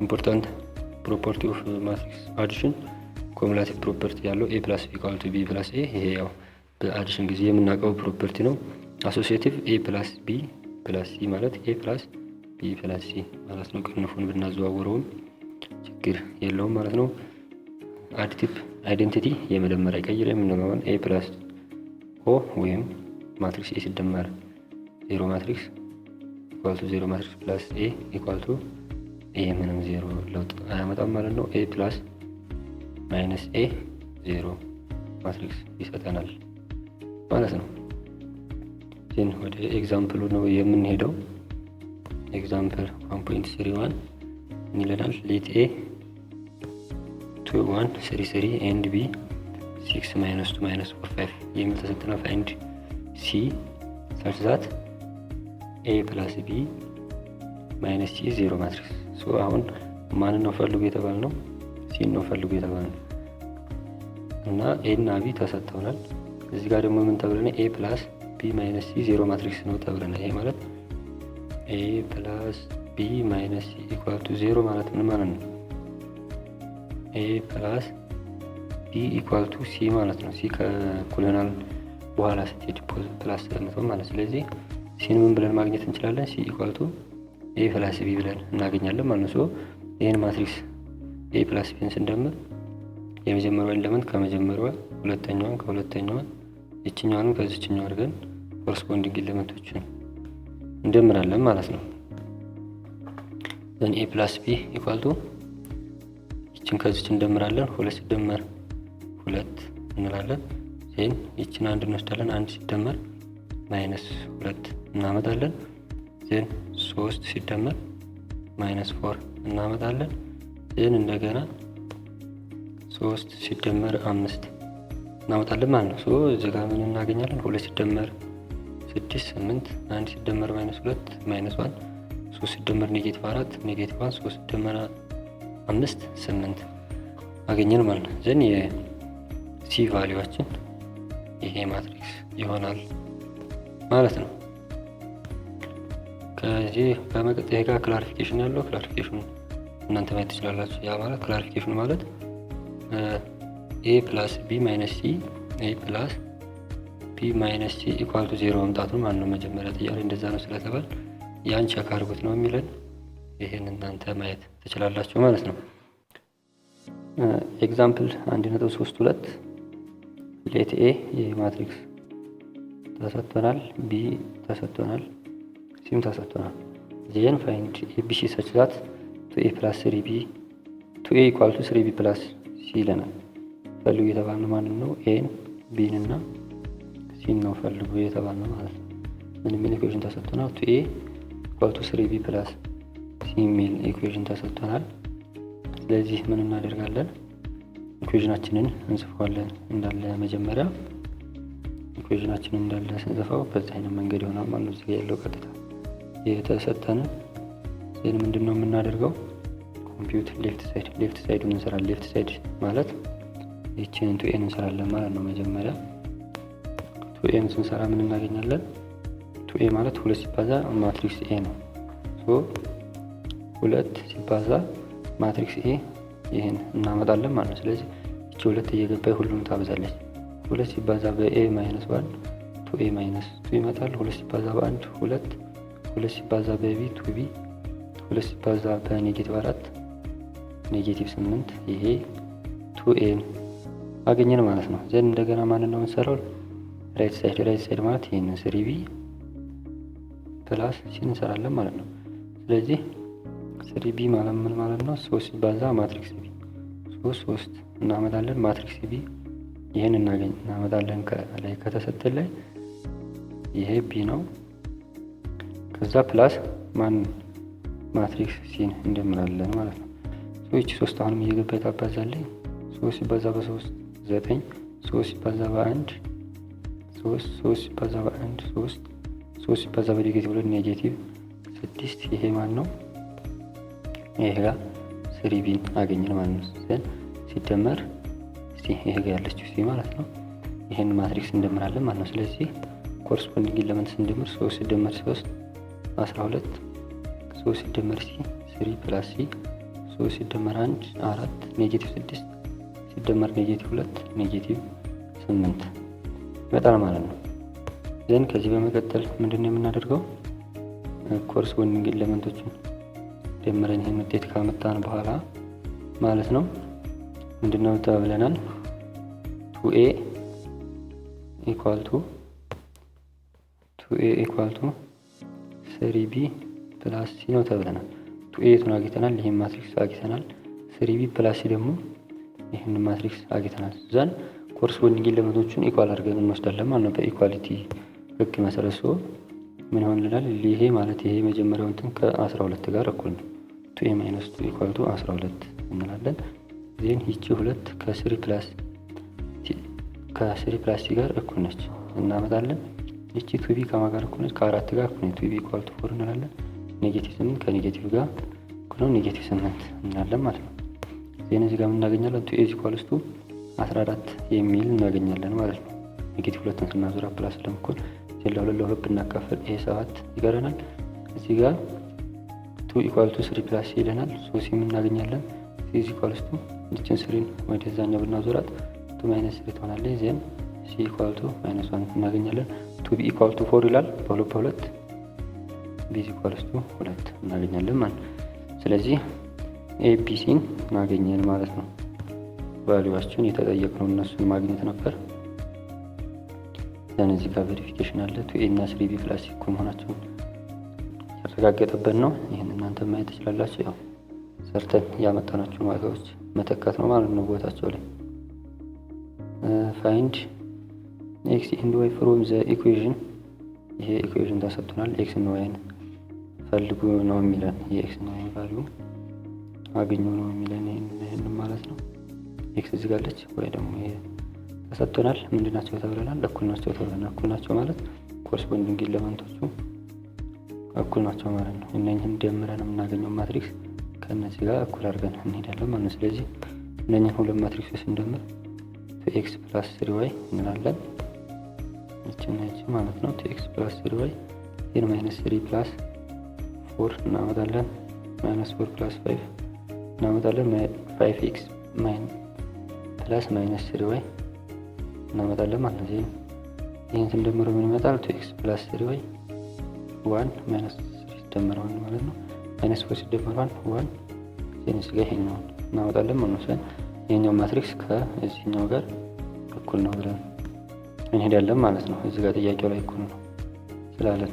ኢምፖርታንት ፕሮፐርቲ ኦፍ ማትሪክስ አዲሽን ኮሙላቲቭ ፕሮፐርቲ ያለው ኤ ፕላስ ቢ ኢኳል ቱ ቢ ፕላስ ኤ። ይሄ ያው በአዲሽን ጊዜ የምናውቀው ፕሮፐርቲ ነው። አሶሲዬቲቭ ኤ ፕላስ ቢ ፕላስ ሲ ማለት ኤ ፕላስ ቢ ፕላስ ሲ ማለት ነው። ቅንፉን ብናዘዋውረውም ችግር የለውም ማለት ነው። አዲቲቭ አይዴንቲቲ የመደመር አይቀይር የምንለውን ኤ ፕላስ ኦ ወይም ማትሪክስ ኤ ሲደመር ዜሮ ማትሪክስ ኢኳል ቱ ዜሮ ማትሪክስ ፕላስ ኤ ኢኳል ቱ ኤ ምንም ዜሮ ለውጥ አያመጣም ማለት ነው። ኤ ፕላስ ማይነስ ኤ ዜሮ ማትሪክስ ይሰጠናል ማለት ነው። ግን ወደ ኤግዛምፕሉ ነው የምንሄደው። ኤግዛምፕል 1.31 ይለናል። ሌት ኤ 2 1 3 3 ኤንድ ቢ 6 -2 -4 5 የሚል ተሰጥና ፋይንድ ሲ such that ኤ ፕላስ ቢ ማይነስ ሲ ዜሮ ማትሪክስ። አሁን ማንን ነው ፈልጉ የተባል ነው? ሲን ነው ፈልጉ የተባል ነው እና ኤ እና ቢ ተሰጥተውናል። እዚህ ጋር ደግሞ ምን ተብለና ኤ ፕላስ ቢ ማይነስ ሲ ዜሮ ማትሪክስ ነው ተብለና፣ ይሄ ማለት ኤ ፕላስ ቢ ማይነስ ሲ ኢኳል ቱ ዜሮ ማለት ምን ማለት ነው? ኤ ፕላስ ቢ ኢኳል ቱ ሲ ማለት ነው። ሲ ከእኩል ይሆናል በኋላ ስትሄድ ፕላስ ስለምትሆን ማለት። ስለዚህ ሲን ምን ብለን ማግኘት እንችላለን? ሲ ኢኳል ቱ ኤ ፕላስ ቢ ብለን እናገኛለን ማለት ነው። ይህን ማትሪክስ ኤ ፕላስ ቢን ስንደምር የመጀመሪያው ኤሌመንት ከመጀመሪያዋ፣ ሁለተኛዋን ከሁለተኛዋ፣ ይችኛዋንም ከዚችኛዋ አድርገን ኮረስፖንዲንግ ኤሌመንቶችን እንደምራለን ማለት ነው። ዘን ኤ ፕላስ ቢ ኢኳል ቱ ይችን ከዚች እንደምራለን። 2 ሲደመር 2 እንላለን። ዜን ይችን አንድ እንወስዳለን። 1 ሲደመር -2 እናመጣለን። ዜን 3 ሲደመር -4 እናመጣለን። ዜን እንደገና 3 ሲደመር 5 እናመጣለን ማለት ነው። እዚህ ጋር ምን እናገኛለን? 2 ሲደመር 6 8፣ 1 ሲደመር -2 -1፣ 3 ሲደመር -4 -1፣ 3 ሲደመር 5 8 አገኘን ማለት ነው። ዘን የሲ ቫልዩዋችን ይሄ ማትሪክስ ይሆናል ማለት ነው። ከዚህ በመቀጠል ጋር ክላሪፊኬሽን ያለው ክላሪፊኬሽኑ እናንተ ማየት ትችላላችሁ። ያ ማለት ክላሪፊኬሽኑ ማለት ኤ ፕላስ ቢ ማይነስ ሲ ኤ ፕላስ ቢ ማይነስ ሲ ኢኳል ቱ 0 መምጣቱን ማለት ነው። መጀመሪያ ጥያቄ እንደዛ ነው ስለተባል ያን ቼክ አድርጉት ነው የሚለን። ይሄን እናንተ ማየት ትችላላችሁ ማለት ነው። ኤግዛምፕል 1.32 ሌት ኤ የማትሪክስ ተሰጥቶናል፣ ቢ ተሰጥቶናል፣ ሲም ተሰጥቶናል። ዜን ፋይንድ ኤቢሲ ሰች ዛት ቱ ኤ ፕላስ 3ቢ ቱ ኤ ኢኳል ቱ 3ቢ ፕላስ ሲ ይለናል። ፈልጉ የተባልነው ማንን ነው? ኤን ቢን እና ሲን ነው ፈልጉ የተባልነው ማለት ነው። ምን የሚል ኢኩዌሽን ተሰጥቶናል? ቱ ኤ ኢኳል ቱ 3ቢ ፕላስ ሲ የሚል ኢኩዌሽን ተሰጥቶናል። ስለዚህ ምን እናደርጋለን? ኢኩዌሽናችንን እንጽፈዋለን እንዳለ መጀመሪያ ኢኩዌሽናችንን እንዳለ ስንጽፈው በዚህ አይነት መንገድ ይሆናል ማለት ነው። እዚህ ጋር ያለው ቀጥታ የተሰጠን ዜን ምንድነው የምናደርገው? ኮምፒውት ሌፍት ሳይዱን እንሰራለን። ሌፍት ሳይድ ማለት ይህችን ቱ ኤን እንሰራለን ማለት ነው። መጀመሪያ ቱ ኤን ስንሰራ ምን እናገኛለን? ቱ ኤ ማለት 2 ሲባዛ ማትሪክስ ኤ ነው። 2 ሲባዛ ማትሪክስ ኤ ይህን እናመጣለን ማለት ነው። ስለዚህ እቺ 2 እየገባይ ሁሉም ታበዛለች። 2 ሲባዛ በኤ ማይነስ 1 ቱ ኤ ማይነስ 2 ይመጣል። 2 ሲባዛ በ1 2፣ 2 ሲባዛ በቢ 2ቢ፣ 2 ሲባዛ በኔጌቲቭ 4 ኔጌቲቭ 8 ይሄ 2ኤን አገኘን ማለት ነው። ዘን እንደገና ማንን ነው የምንሰራው? ራይት ሳይድ ማለት ይሄንን 3ቢ ፕላስ ሲን እንሰራለን ማለት ነው። ስለዚህ 3ቢ ማለት ምን ማለት ነው? 3 ሲባዛ ማትሪክስ ቢ 3 እናመጣለን። ማትሪክስ ቢ ይሄን እናመጣለን ከላይ ከተሰጠን ላይ ይሄ ቢ ነው። ከዛ ፕላስ ማን ማትሪክስ ሲን እንደምራለን ማለት ነው። ይቺ 3 አሁንም እየገባች ታባዛለች። 3 ሲባዛ በ3 9፣ 3 ሲባዛ በ1 3፣ 3 ሲባዛ በ1 3፣ 3 ሲባዛ በኔጌቲቭ 2 ኔጌቲቭ 6 ይሄ ማን ነው? ይሄ ጋር 3ቢን አገኘን ማለት ነው። ዘን ሲደመር ሲ ይሄ ጋር ያለችው ሲ ማለት ነው። ይሄን ማትሪክስ እንደምራለን ማለት ነው። ስለዚህ ኮረስፖንዲንግ ኤሌመንት ስንደምር 3 ሲደመር 3 12፣ 3 ሲደመር ሲ 3 ፕላስ ሲ 3 ሲደመር 1 4 ኔጌቲቭ 6 ሲደመር ኔጌቲቭ 2 ኔጌቲቭ 8 ይመጣል ማለት ነው። ዘን ከዚህ በመቀጠል ምንድነው የምናደርገው? ኮረስፖንዲንግ ኤሌመንቶችን ደምረን ይሄን ውጤት ካመጣን በኋላ ማለት ነው ምንድነው ተብለናል? 2a ኢኳል ቱ 3b ፕላስ ሲ ነው ተብለናል። 2a ቱን አግኝተናል፣ ይሄን ማትሪክስ አግኝተናል። 3b ፕላስ ሲ ደግሞ ይሄን ማትሪክስ አግኝተናል። ዘን ኮረስፖንዲንግ ኤሌመንቶችን ኢኳል አድርገን እንወስዳለን ማለት ነው። በኢኳሊቲ ህግ መሰረት ምን ይሆንልናል? ይሄ ማለት ይሄ መጀመሪያው እንትን ከ12 ጋር እኩል ነው። 2a ማይነስ 2 ኢኳል ቱ 12 እንላለን። ዜን ይቺ 2 ከ3 ፕላስ ሲ ጋር እኩል ነች እናመጣለን። ይቺ 2b ከማን ጋር እኩል ነች? ከ4 ጋር እኩል ነች። 2b ኢኳል ቱ 4 እንላለን። ኔጌቲቭ 8 ከኔጌቲቭ ጋር እኩል ነው፣ ኔጌቲቭ 8 እንላለን ማለት ነው። ዜን እዚህ ጋር ምን እናገኛለን? 2a ኢኳልስ ቱ 14 የሚል እናገኛለን ማለት ነው። ኔጌቲቭ 2ን ስናዞራ ፕላስ ለምኩል ሌላው ለሁለት ብናካፍል ይሄ 7 ይቀረናል። እዚህ ጋር 2 ኢኳል ቱ 3 ፕላስ ሲ ይለናል። ሶ ሲ ምን እናገኛለን? ሲ ኢኳልስ ቱ እቺን 3ን ወደዛኛው ብናዞራት 2 ማይነስ 3 ትሆናለች። ዜን ሲ ኢኳል ቱ ማይነስ 1 እናገኛለን። 2b ኢኳል ቱ 4 ይላል። በ2 b ኢኳልስ ቱ 2 እናገኛለን ማለት ነው። ስለዚህ ኤቢሲን ማግኘን ማለት ነው። ቫልዩዋቸውን የተጠየቅነው እነሱን ማግኘት ነበር። እዚህ ጋር ቬሪፊኬሽን አለ 2a እና 3b ፕላስ ኢኩል መሆናቸውን ያረጋገጠበት ነው። ይህን እናንተ ማየት ትችላላችሁ። ያው ሰርተን ያመጣናቸውን ዋጋዎች መተካት ነው ማለት ነው ቦታቸው ላይ። ፋይንድ ኤክስ ኤንድ ዋይ ፍሮም ዘ ኢኩዌዥን። ይሄ ኢኩዌዥን ተሰጥቶናል። ኤክስ እና ዋይን ፈልጉ ነው የሚለን። የኤክስ እና ዋይ ቫልዩ አገኙ ነው የሚለን ይሄን ማለት ነው። ኤክስ እዚህ ጋር አለች፣ ዋይ ደግሞ ይሄ ተሰጥቶናል። ምንድናቸው ተብለናል? እኩል ናቸው ተብለናል። እኩል ናቸው ማለት ኮረስፖንዲንግ ኤሌመንቶቹ እኩል ናቸው ማለት ነው። እነኝህን ደምረን የምናገኘው ማትሪክስ ከነዚህ ጋር እኩል አድርገን እንሄዳለን ማለት ነው። ስለዚህ እነኝህን ሁለት ማትሪክሶች ስንደምር 2x + 3y እንላለን። እቺና እቺ ማለት ነው 2x + 3y n - 3 + 4 እናመጣለን። -4 + 5 እናመጣለን። 5x + -3y እናመጣለን ማለት ነው። ይሄን ስንደምረው ምን ይመጣል? 2x + 3y 1 - 3 ሲደመር 1 ማለት ነው። -4 ሲደመር 1 ዜንስ ጋር ይሄኛውን እናመጣለን ማለት ነው። ይሄኛው ማትሪክስ ከዚህኛው ጋር እኩል ነው ብለን እንሄዳለን ማለት ነው። እዚህ ጋር ጥያቄው ላይ እኩል ነው ስላለን፣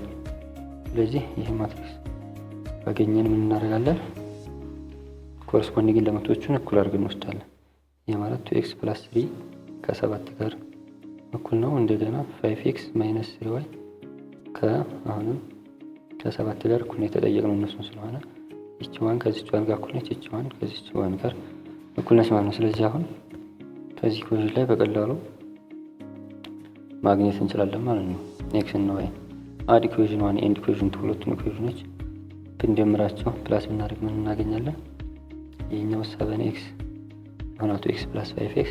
ስለዚህ ይሄ ማትሪክስ ባገኘን ምን እናደርጋለን? ኮረስፖንዲንግ ኤሌመንቶቹን እኩል አድርገን እንወስዳለን። ይሄ ማለት 2x + 3 ከ7 ጋር እኩል ነው። እንደገና 5x - 3y አሁንም ከ7 ጋር እኩል ነው የተጠየቅነው እነሱን ስለሆነ እቺ ዋን ከዚች ዋን ጋር እኩል ነች፣ እቺ ዋን ከዚች ዋን ጋር እኩል ነች ማለት ነው። ስለዚህ አሁን ከዚህ ኢኩዌሽን ላይ በቀላሉ ማግኘት እንችላለን ማለት ነው። ኤክስ እና ዋይ አድ ኢኩዌሽን 1 ኤንድ ኢኩዌሽን 2 ሁለቱን ኢኩዌሽኖች ብንደምራቸው ፕላስ ብናደርግ ምን እናገኛለን? ይሄኛው 7x ሆና 2x + 5x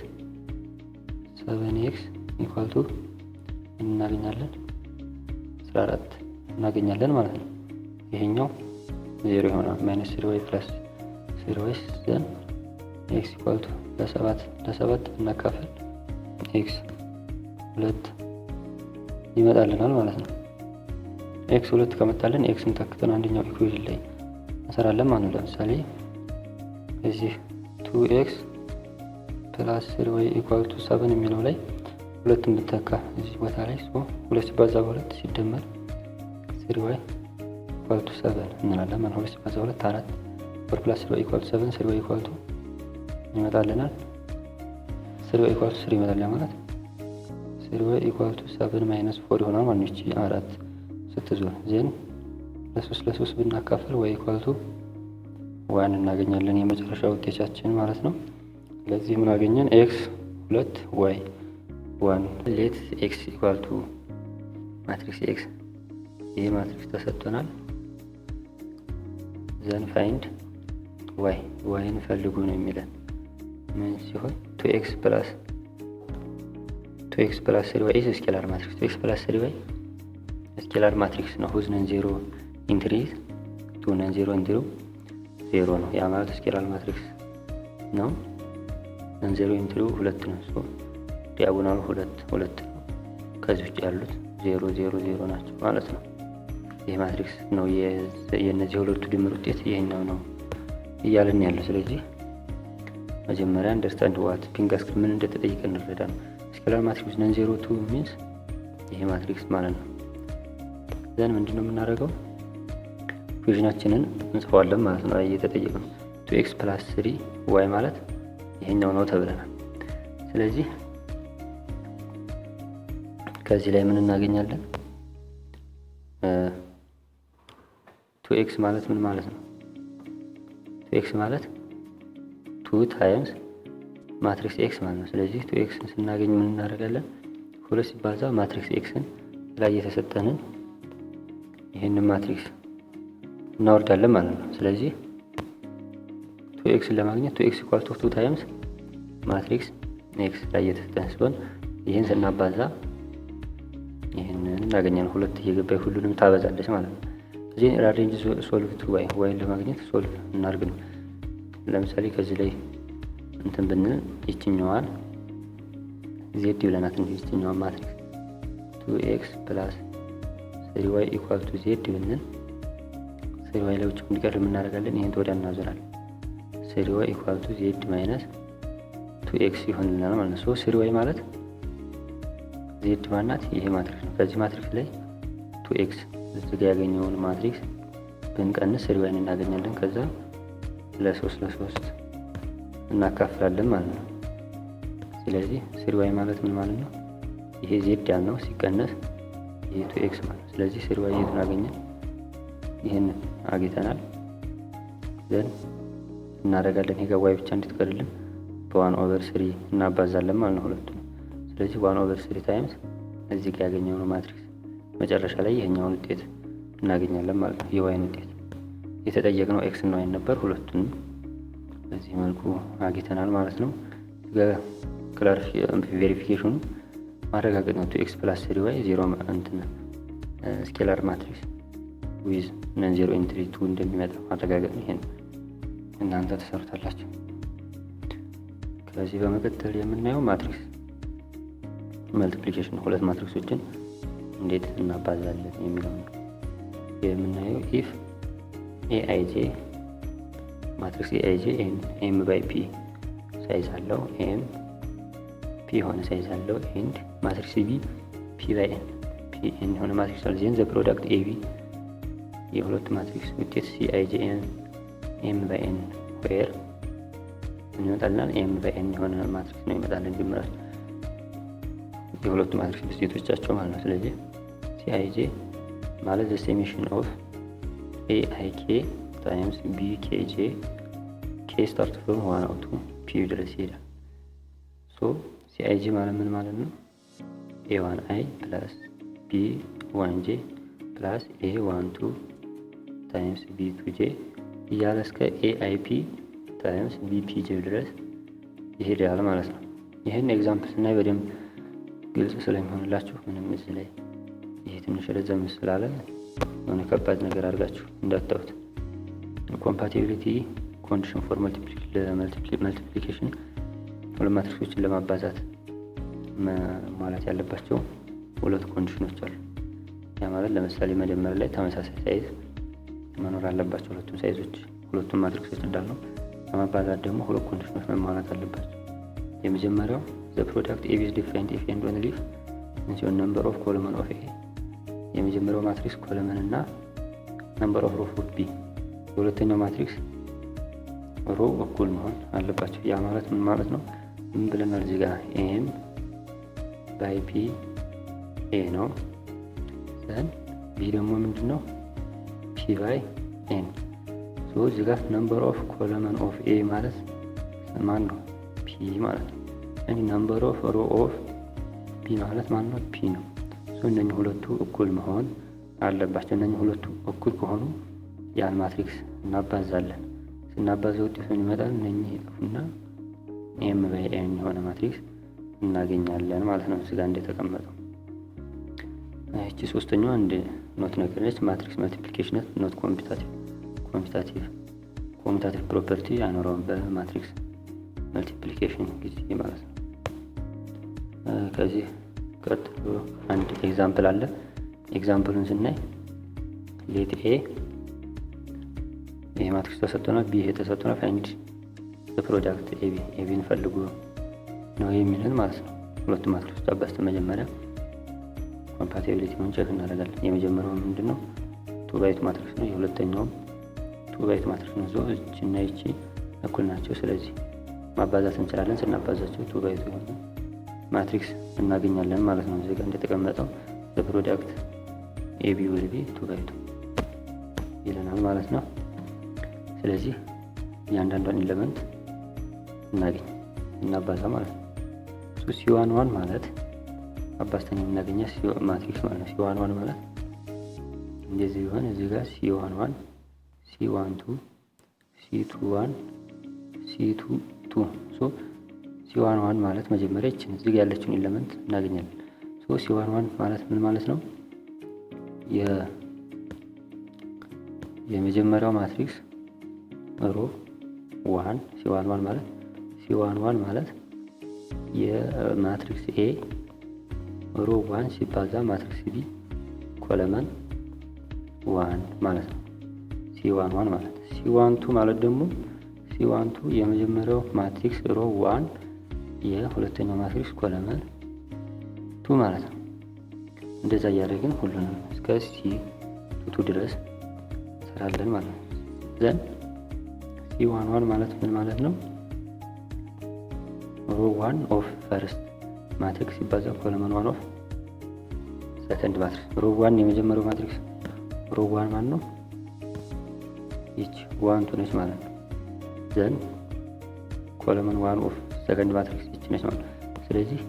7x = እናገኛለን 14 እናገኛለን ማለት ነው። ይሄኛው 0 ይሆናል። -3y + 0y ዘን x = እናካፍል x 2 ይመጣልናል ማለት ነው። x 2 ከመጣልን xን ተክተን አንደኛው ኢኩዌሽን ላይ እንሰራለን ማለት ነው። ለምሳሌ እዚህ 2x + 3y = 7 የሚለው ላይ ሁለቱን ብትተካ እዚህ ቦታ ላይ 2 ሲባዛ በ2 ሲደመር 3y = 7 እንላለን ማለት ነው። 2 ሲባዛ 2 4 4 + 3y = 7 3y ይመጣልናል። 3y = 3 ይመጣል ማለት 3y = 7 - 4 ይሆናል ማለት ነው። እቺ 4 ስትዞር ዜን ለ3 ብናካፍል y = 1 እናገኛለን። የመጨረሻ ውጤታችን ማለት ነው። ስለዚህ ምን አገኘን? x 2 y 1 ሌት x = ማትሪክስ x ይሄ ማትሪክስ ተሰጥቶናል። ዘን ፋይንድ y ን ፈልጉ ነው የሚለን። ምን ሲሆን 2x + 3y is ስኬላር ማትሪክስ 2x + 3y ስኬላር ማትሪክስ ነው። ሁዝ ነን 0 ኢንትሪዝ 2 ነን 0 ኢንትሪ 0 ነው። ያ ማለት ስኬላር ማትሪክስ ነው። ነን 0 ኢንትሪ 2 ነው። ሶ ዲያጎናሉ 2 ነው። ከዚህ ውጭ ያሉት 0 0 0 ናቸው ማለት ነው። ይሄ ማትሪክስ ነው። የነዚህ ሁለቱ ድምር ውጤት ይሄኛው ነው እያልን ያለው። ስለዚህ መጀመሪያ አንደርስታንድ ዋት ፒንጋስ ምን እንደተጠየቀ እንረዳ ነው። ስኬላር ማትሪክስ ነን 0 2 ሚንስ ይሄ ማትሪክስ ማለት ነው። ዘን ምንድነው የምናደርገው? ኢኩዌሽናችንን እንጽፈዋለን ማለት ነው። እየተጠየቀው 2x + 3y ማለት ይሄኛው ነው ተብለናል። ስለዚህ ከዚህ ላይ ምን እናገኛለን? 2x ማለት ምን ማለት ነው? 2x ማለት 2 ታይምስ ማትሪክስ x ማለት ነው። ስለዚህ 2xን ስናገኝ ምን እናደርጋለን? 2 ሲባዛ ማትሪክስ xን ላይ የተሰጠንን ይሄንን ማትሪክስ እናወርዳለን ማለት ነው። ስለዚህ 2xን ለማግኘት 2x = 2 ታይምስ ማትሪክስ x ላይ የተሰጠን ሲሆን ይሄን ስናባዛ ይሄንን እናገኛለን። ሁለት እየገባይ ሁሉንም ታበዛለች ማለት ነው። እዚህ ራንጅ ሶልቭ ቱ y ለማግኘት ሶልቭ እናርግ ነው። ለምሳሌ ከዚህ ላይ እንትን ብንል ይችኛዋን z ብለናት እንዴ ይችኛዋን ማትሪክስ 2x + 3y = z ብንል 3y ለውጭ እንዲቀር ምን እናደርጋለን? ይሄን ወዲያ እናዞራለን። ስሪ ዋይ ኢኳል ቱ ዜድ ማይነስ 2x ይሆንልናል ማለት ነው። ሶ ስሪ ዋይ ማለት ዜድ ማናት? ይሄ ማትሪክስ ነው። ከዚህ ማትሪክስ ላይ 2x እዚህ ጋር ያገኘውን ማትሪክስ ብንቀንስ ስሪ ዋይን እናገኛለን። ከዛ ለ3 እናካፍላለን ማለት ነው። ስለዚህ ስሪ ዋይ ማለት ምን ማለት ነው? ይሄ ዜድ ያልነው ሲቀነስ ይሄ 2x ማለት ነው። ስለዚህ ስሪ ዋይ የቱን አገኘን? ይሄንን አግኝተናል። ዘን እናደርጋለን ይሄ ጋር ዋይ ብቻ እንድትቀርልን በ1/3 እናባዛለን ማለት ነው ሁለቱም። ስለዚህ 1/3 ታይምስ እዚህ ጋር ያገኘውን ማትሪክስ መጨረሻ ላይ ይሄኛውን ውጤት እናገኛለን ማለት ነው። የዋይን ውጤት የተጠየቅነው ኤክስ እና ዋይን ነበር። ሁለቱንም በዚህ መልኩ አግኝተናል ማለት ነው። ቬሪፊኬሽኑ ማረጋገጥ ነው። 2x + 3y 0 እንትን ስኬላር ማትሪክስ ዊዝ ነን ዜሮ ኢንትሪ 2 እንደሚመጣ ማረጋገጥ ነው። ይሄን እናንተ ተሰርታላችሁ። ከዚህ በመቀጠል የምናየው ማትሪክስ መልቲፕሊኬሽን ነው። ሁለት ማትሪክሶችን እንዴት እናባዛለን የሚለው ነው የምናየው። ኢፍ ኤአይጄ ማትሪክስ ኤአይጄ ኤም ባይ ፒ ሳይዝ አለው፣ ኤም ፒ የሆነ ሳይዝ አለው፣ ኤንድ ማትሪክስ ቢ ፒ ባይ ኤን ፒ ኤን የሆነ ማትሪክስ አለ። ዜን ዘ ፕሮዳክት ኤቢ የሁለቱ ማትሪክስ ውጤት ሲአይጄ ኤም ባይ ኤን ዌር ምን ይመጣልናል? ኤም ባይ ኤን የሆነ ማትሪክስ ነው ይመጣልን። ጅምራችን የሁለቱ ማትሪክስ ውጤቶቻቸው ማለት ነው። ስለዚህ ሲአይጄ ማለት ዘ ሰሜሽን ኦፍ ኤአይኬ ታይምስ ቢኬጄ ኬ ስታርት ፍሮም 1 አውት ቱ ፒ ድረስ ይሄዳል። ሶ ሲአይጄ ማለት ምን ማለት ነው? ኤ1አይ ፕላስ ቢ1ጄ ፕላስ ኤ12 ታይምስ ቢ2ጄ እያለ እስከ ኤአይፒ ታይምስ ቢፒጄ ድረስ ይሄዳል ማለት ነው። ይህን ኤግዛምፕል ስናይ በደንብ ግልጽ ስለሚሆንላችሁ ምንም እዚህ ላይ ይሄ ትንሽ ረዘም ስላለ የሆነ ከባድ ነገር አድርጋችሁ እንዳታዩት። ኮምፓቲቢሊቲ ኮንዲሽን ፎር መልቲፕሊኬሽን ሁለት ማትሪክሶችን ለማባዛት ማለት ያለባቸው ሁለት ኮንዲሽኖች አሉ። ያ ማለት ለምሳሌ መጀመሪያ ላይ ተመሳሳይ ሳይዝ መኖር አለባቸው ሁለቱም ሳይዞች፣ ሁለቱም ማትሪክሶች እንዳለው። ለማባዛት ደግሞ ሁለት ኮንዲሽኖች መሟላት አለባቸው። የመጀመሪያው ዘ ፕሮዳክት ኤ ኢዝ ዲፋይንድ ኢፍ ኤንድ ኦንሊ ኢፍ ሲሆን ነምበር ኦፍ ኮለመን ኦፍ ኤ የመጀመሪያው ማትሪክስ ኮለመን እና ነምበር ኦፍ ሮው ኦፍ ቢ የሁለተኛው ማትሪክስ ሮ እኩል መሆን አለባቸው። ያ ማለት ምን ማለት ነው? ምን ብለናል እዚህ ጋር? ኤም ባይ ፒ ኤ ነው። ዘን ቢ ደግሞ ምንድን ነው? ፒ ባይ ኤን። ሶ እዚህ ጋር ነምበር ኦፍ ኮለመን ኦፍ ኤ ማለት ማን ነው? ፒ ማለት ነው። እኔ ነምበር ኦፍ ሮ ኦፍ ቢ ማለት ማን ነው? ፒ ነው። ሶ እነኚህ ሁለቱ እኩል መሆን አለባቸው። እነኚህ ሁለቱ እኩል ከሆኑ ያን ማትሪክስ እናባዛለን። ስናባዛ ውጤት ምን ይመጣል? እነኚህ ይጠፉና ኤም ባይ ኤን የሆነ ማትሪክስ እናገኛለን ማለት ነው። እዚህ ጋር እንደተቀመጠው እቺ ሶስተኛዋ እንደ ኖት ነገር ነች። ማትሪክስ መልቲፕሊኬሽን ኖት ኮሚታቲቭ ፕሮፐርቲ አይኖረውም በማትሪክስ መልቲፕሊኬሽን ጊዜ ማለት ነው። ከዚህ ቀጥሎ አንድ ኤግዛምፕል አለ። ኤግዛምፕሉን ስናይ ሌት ኤ ይሄ ማትሪክስ ተሰጥቶናል፣ ቢ ይሄ ተሰጥቶናል። ፋይንድ ዘ ፕሮዳክት ኤቢን ፈልጉ ነው የሚልን ማለት ነው። ሁለቱም ማትሪክሶች አባዝተን መጀመሪያ ኮምፓቲቢሊቲውን ቼክ እናደርጋለን። የመጀመሪያው ምንድነው? 2 ባይ 2 ማትሪክስ ነው። የሁለተኛውም 2 ባይ 2 ማትሪክስ ነው። ዞ እቺ እና እቺ እኩል ናቸው። ስለዚህ ማባዛት እንችላለን። ስናባዛቸው 2 ባይ 2 የሆነ ማትሪክስ እናገኛለን ማለት ነው። እዚህ ጋር እንደተቀመጠው ዘ ፕሮዳክት ኤቢ ዊል ቢ 2 ባይ 2 ይለናል ማለት ነው። ስለዚህ እያንዳንዷን ኤሌመንት እናባዛ ማለት ነው። ሲዋን ማለት አባዝተን የምናገኘው ማትሪክስ ማለት ነው። ሲዋን ማለት እንደዚህ ቢሆን እዚህ ጋር ሲዋን ሲዋን2 ሲቱዋን ሲቱ2 ሶ ሲዋን ማለት መጀመሪያ እቺን እዚህ ጋር ያለችውን ኤሌመንት እናገኛለን። ሶ ሲዋን ማለት ምን ማለት ነው? የመጀመሪያው ማትሪክስ ሮ 1 ሲዋን ማለት የማትሪክስ ኤ ሮ 1 ሲባዛ ማትሪክስ ቢ ኮለመን 1 ማለት ነው። ሲዋን ማለት ሲዋን2 ማለት ደግሞ C12 የመጀመሪያው ማትሪክስ ሮ 1 የሁለተኛው ማትሪክስ ኮለመን 2 ማለት ነው። እንደዛ እያደረግን ሁሉንም እስከ C22 ድረስ እንሰራለን ማለት ነው። ዘን C11 ማለት ምን ማለት ነው? ሮ 1 ኦፍ ፈርስት ማትሪክስ ሲባዛ ኮለመን 1 ኦፍ ሰከንድ ማትሪክስ። ሮ 1 የመጀመሪያው ማትሪክስ ሮ 1 ማለት ነው ይች 1 2 ነች ማለት ነው። ዘን ኮለመን 1 ኦፍ ሰከንድ ማትሪክስ ይች ነች ማለት ነው። ስለዚህ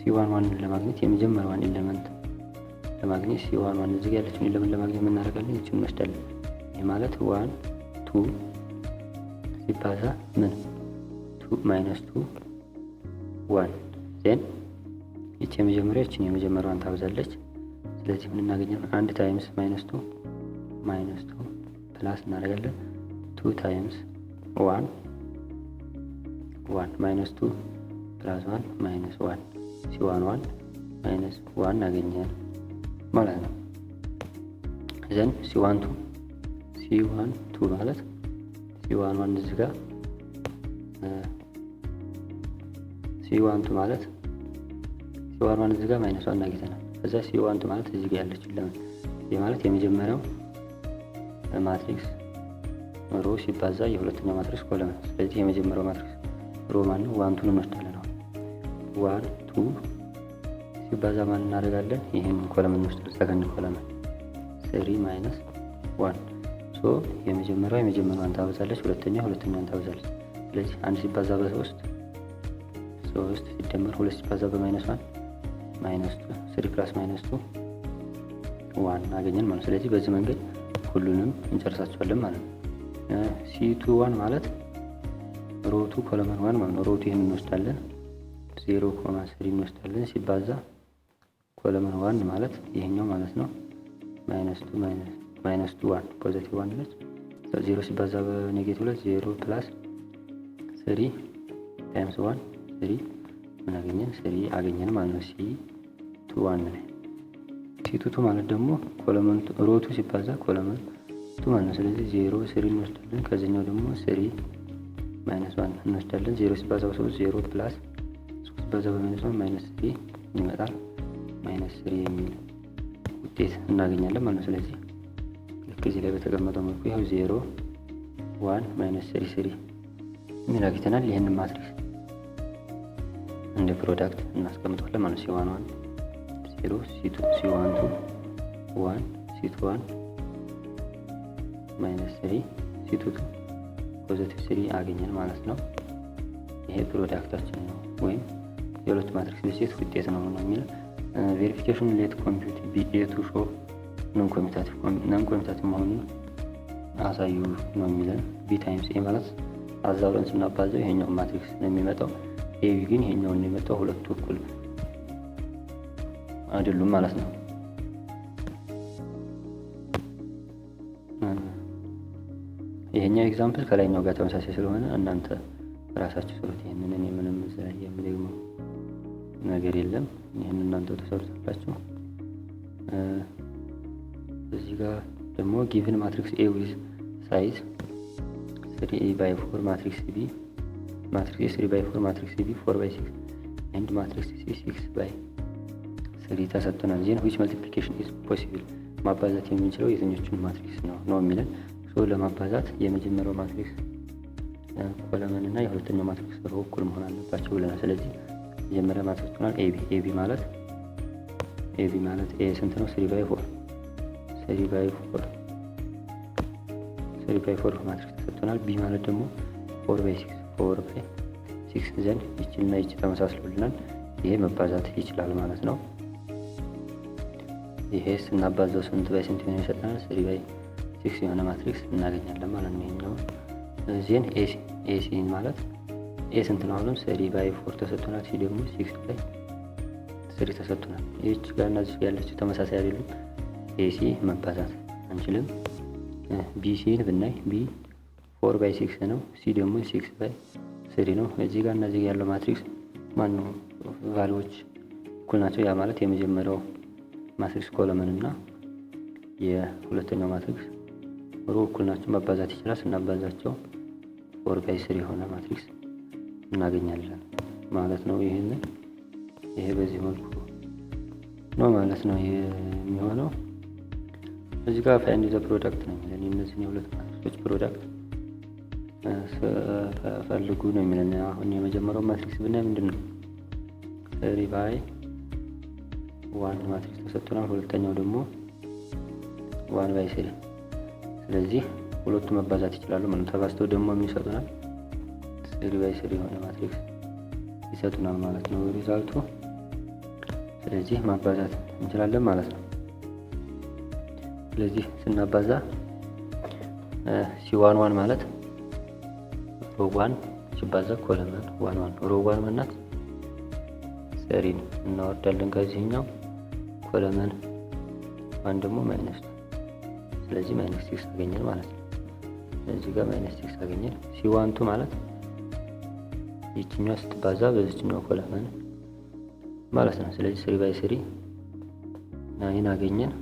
C11 ለማግኘት የመጀመሪያዋን ኤሌመንት ለማግኘት C11 እዚህ ጋር ያለችውን ኤሌመንት ለማግኘት ምን እናደርጋለን? ይችን እንወስዳለን። ይህ ማለት 1 2 ሲባዛ ምን 2 ማይነስ 2 1 ዜን ይቺ የመጀመሪያዋን ታበዛለች። ስለዚህ ምን እናገኛለን? 1 ታይምስ ማይነስ 2 ፕላስ እናደርጋለን 2 ታይምስ 1 ማይነስ 2 ፕላስ 1 ማይነስ 1 C11 ማይነስ 1 አገኘን ማለት ነው። ዘን C12 ማለት C11 እዚህ ጋር C12 ማለት C11 እዚህ ጋር ማይነስ 1 አግኝተናል። ከዛ C12 ማለት እዚህ ጋር ያለችው ለምን ይሄ ማለት የመጀመሪያው ማትሪክስ ሮ ሲባዛ የሁለተኛው ማትሪክስ ኮለመን። ስለዚህ የመጀመሪያው ማትሪክስ ሮ ማን ነው? 1 2 እንወስዳለን። 1 2 ሲባዛ ማን እናደርጋለን? ይሄን ኮለመን እንወስዳለን። ሰከንድ ኮለመን 3 ማይነስ 1 ሶ የመጀመሪያዋን ታበዛለች፣ ሁለተኛዋን ታበዛለች። ስለዚህ 1 ሲባዛ በ3 ሲደመር 2 ሲባዛ በማይነስ 1 ማይነስ 2 3 ፕላስ ማይነስ 2 1 አገኘን ማለት ነው። ስለዚህ በዚህ መንገድ ሁሉንም እንጨርሳቸዋለን ማለት ነው። C21 ማለት ሮ 2 ኮለመን 1 ማለት ነው። ሮ 2 ይሄን እንወስዳለን 0.3 እንወስዳለን ሲባዛ ኮለመን 1 ማለት ይሄኛው ማለት ነው ማይነስ 2 1 ፖዚቲቭ 1 ነች። 0 ሲባዛ በኔጌቲቭ 2 0 ፕላስ 3 ታይምስ 1 3 ምን አገኘን? 3 አገኘን ማለት ነው። C21 ነው። C22 ማለት ደግሞ ኮለመን ሮ 2 ሲባዛ ኮለመን 2 ማለት ነው። ስለዚህ 0 3 እንወስዳለን። ከዚህኛው ደግሞ 3 ማይነስ 1 እንወስዳለን። 0 ሲባዛ በ3 0 ፕላስ 3 ሲባዛ በማይነስ 1 ማይነስ 3 ይመጣል። ማይነስ 3 የሚል ውጤት እናገኛለን ማለት ነው። ስለዚህ ልክ እዚህ ላይ በተቀመጠው መልኩ ያው 0 1 ማይነስ 3 የሚል አግኝተናል። ይህንን ማትሪክስ እንደ ፕሮዳክት እናስቀምጠዋለን ማለት ነው። C11 0 C12 1 C21 ማይነስ 3 C22 ፖዚቲቭ 3 አገኘን ማለት ነው። ይሄ ፕሮዳክታችን ነው ወይም የሁለት ማትሪክስ ብዜት ውጤት ነው የሚለው። ቬሪፊኬሽን ሌት ኮምፒውት ቢ ኤ ቱ ሾ ነን ኮሚታቲቭ መሆኑን አሳዩ ነው የሚለን። ቢ ታይምስ ኤ ማለት አዛውረን ስናባዘው ይሄኛው ማትሪክስ ነው የሚመጣው። ኤ ቢ ግን ይሄኛው ነው የሚመጣው። ሁለቱ እኩል አይደሉም ማለት ነው። ይሄኛው ኤግዛምፕል ከላይኛው ጋር ተመሳሳይ ስለሆነ እናንተ ራሳችሁ ስሩት። ይሄንን እኔ ምንም የምደግመው ነገር የለም። ይሄን እናንተ ተሰሩታላችሁ። እዚህ ጋር ደግሞ ጊቭን ማትሪክስ ኤ ዊዝ ሳይዝ 3/4 ማትሪክስ ቢ ማትሪክስ 3/4 ማትሪክስ ቢ 4/6 ኤንድ ማትሪክስ ሲ 6/3 ተሰጥቶናል። ዜን which multiplication is possible ማባዛት የምንችለው የትኞቹን ማትሪክስ ነው የሚለን። ሶ ለማባዛት የመጀመሪያው ማትሪክስ ኮለመን እና የሁለተኛው ማትሪክስ ሮ እኩል መሆን አለባቸው ብለናል። ስለዚህ መጀመሪያ ማትሪክስ ሆናል ኤቢ ማለት ኤ ስንት ነው? 3/4 ማትሪክስ ተሰጥቶናል። ቢ ማለት ደግሞ 4/6 ዘንድ ይችልና ይች ተመሳስሎልናል። ይሄ መባዛት ይችላል ማለት ነው። ይሄ ስናባዛው ስንት ባይ ስንት ሆነ ይሰጠናል? 3/6 የሆነ ማትሪክስ እናገኛለን ማለት ነው። ይሄኛው ዜን ኤሲ ማለት ኤ ስንት ነው? አሁንም 3/4 ተሰጥቶናል። ሲ ደግሞ 6/3 ተሰጥቶናል። ይህች ጋር እና እዚህ ያለችው ተመሳሳይ አይደሉም። ኤሲ መባዛት አንችልም። ቢሲን ብናይ ቢ 4/6 ነው። ሲ ደግሞ 6/3 ነው። እዚህ ጋር እና እዚህ ያለው ማትሪክስ ማነው ቫልዩዎች እኩል ናቸው። ያ ማለት የመጀመሪያው ማትሪክስ ኮለመን እና የሁለተኛው ማትሪክስ ሮ እኩል ናቸው። መባዛት ይችላል። ስናባዛቸው 4/3 የሆነ ማትሪክስ እናገኛለን ማለት ነው። ይሄ በዚህ መልኩ ነው ማለት ነው የሚሆነው። እዚህ ጋር ፋይንድ ዘ ፕሮዳክት ነው የሚለን የእነዚህን የሁለት ማትሪክሶች ፕሮዳክት ፈልጉ ነው የሚለን። አሁን የመጀመሪያው ማትሪክስ ብናይ ምንድን ነው 3/1 ማትሪክስ ተሰጥቶናል። ሁለተኛው ደግሞ 1/3። ስለዚህ ሁለቱ መባዛት ይችላሉ ማለት ተባዝተው ደግሞ የሚሰጡናል 3/3 የሆነ ማትሪክስ ይሰጡናል ማለት ነው ሪዛልቱ። ስለዚህ ማባዛት እንችላለን ማለት ነው። ስለዚህ ስናባዛ C11 ማለት ሮ1 ሲባዛ ኮለመን 11 ሮ1 ማለት 3 እናወርዳለን ከዚህኛው ኮለመን 1 ደግሞ ማይነስ ነው። ስለዚህ -6 አገኘን ማለት ነው። እዚህ ጋር -6 አገኘን። C12 ማለት ይችኛው ስትባዛ በዚህኛው ኮለመን ማለት ነው። ስለዚህ 3/3 9 አገኘን።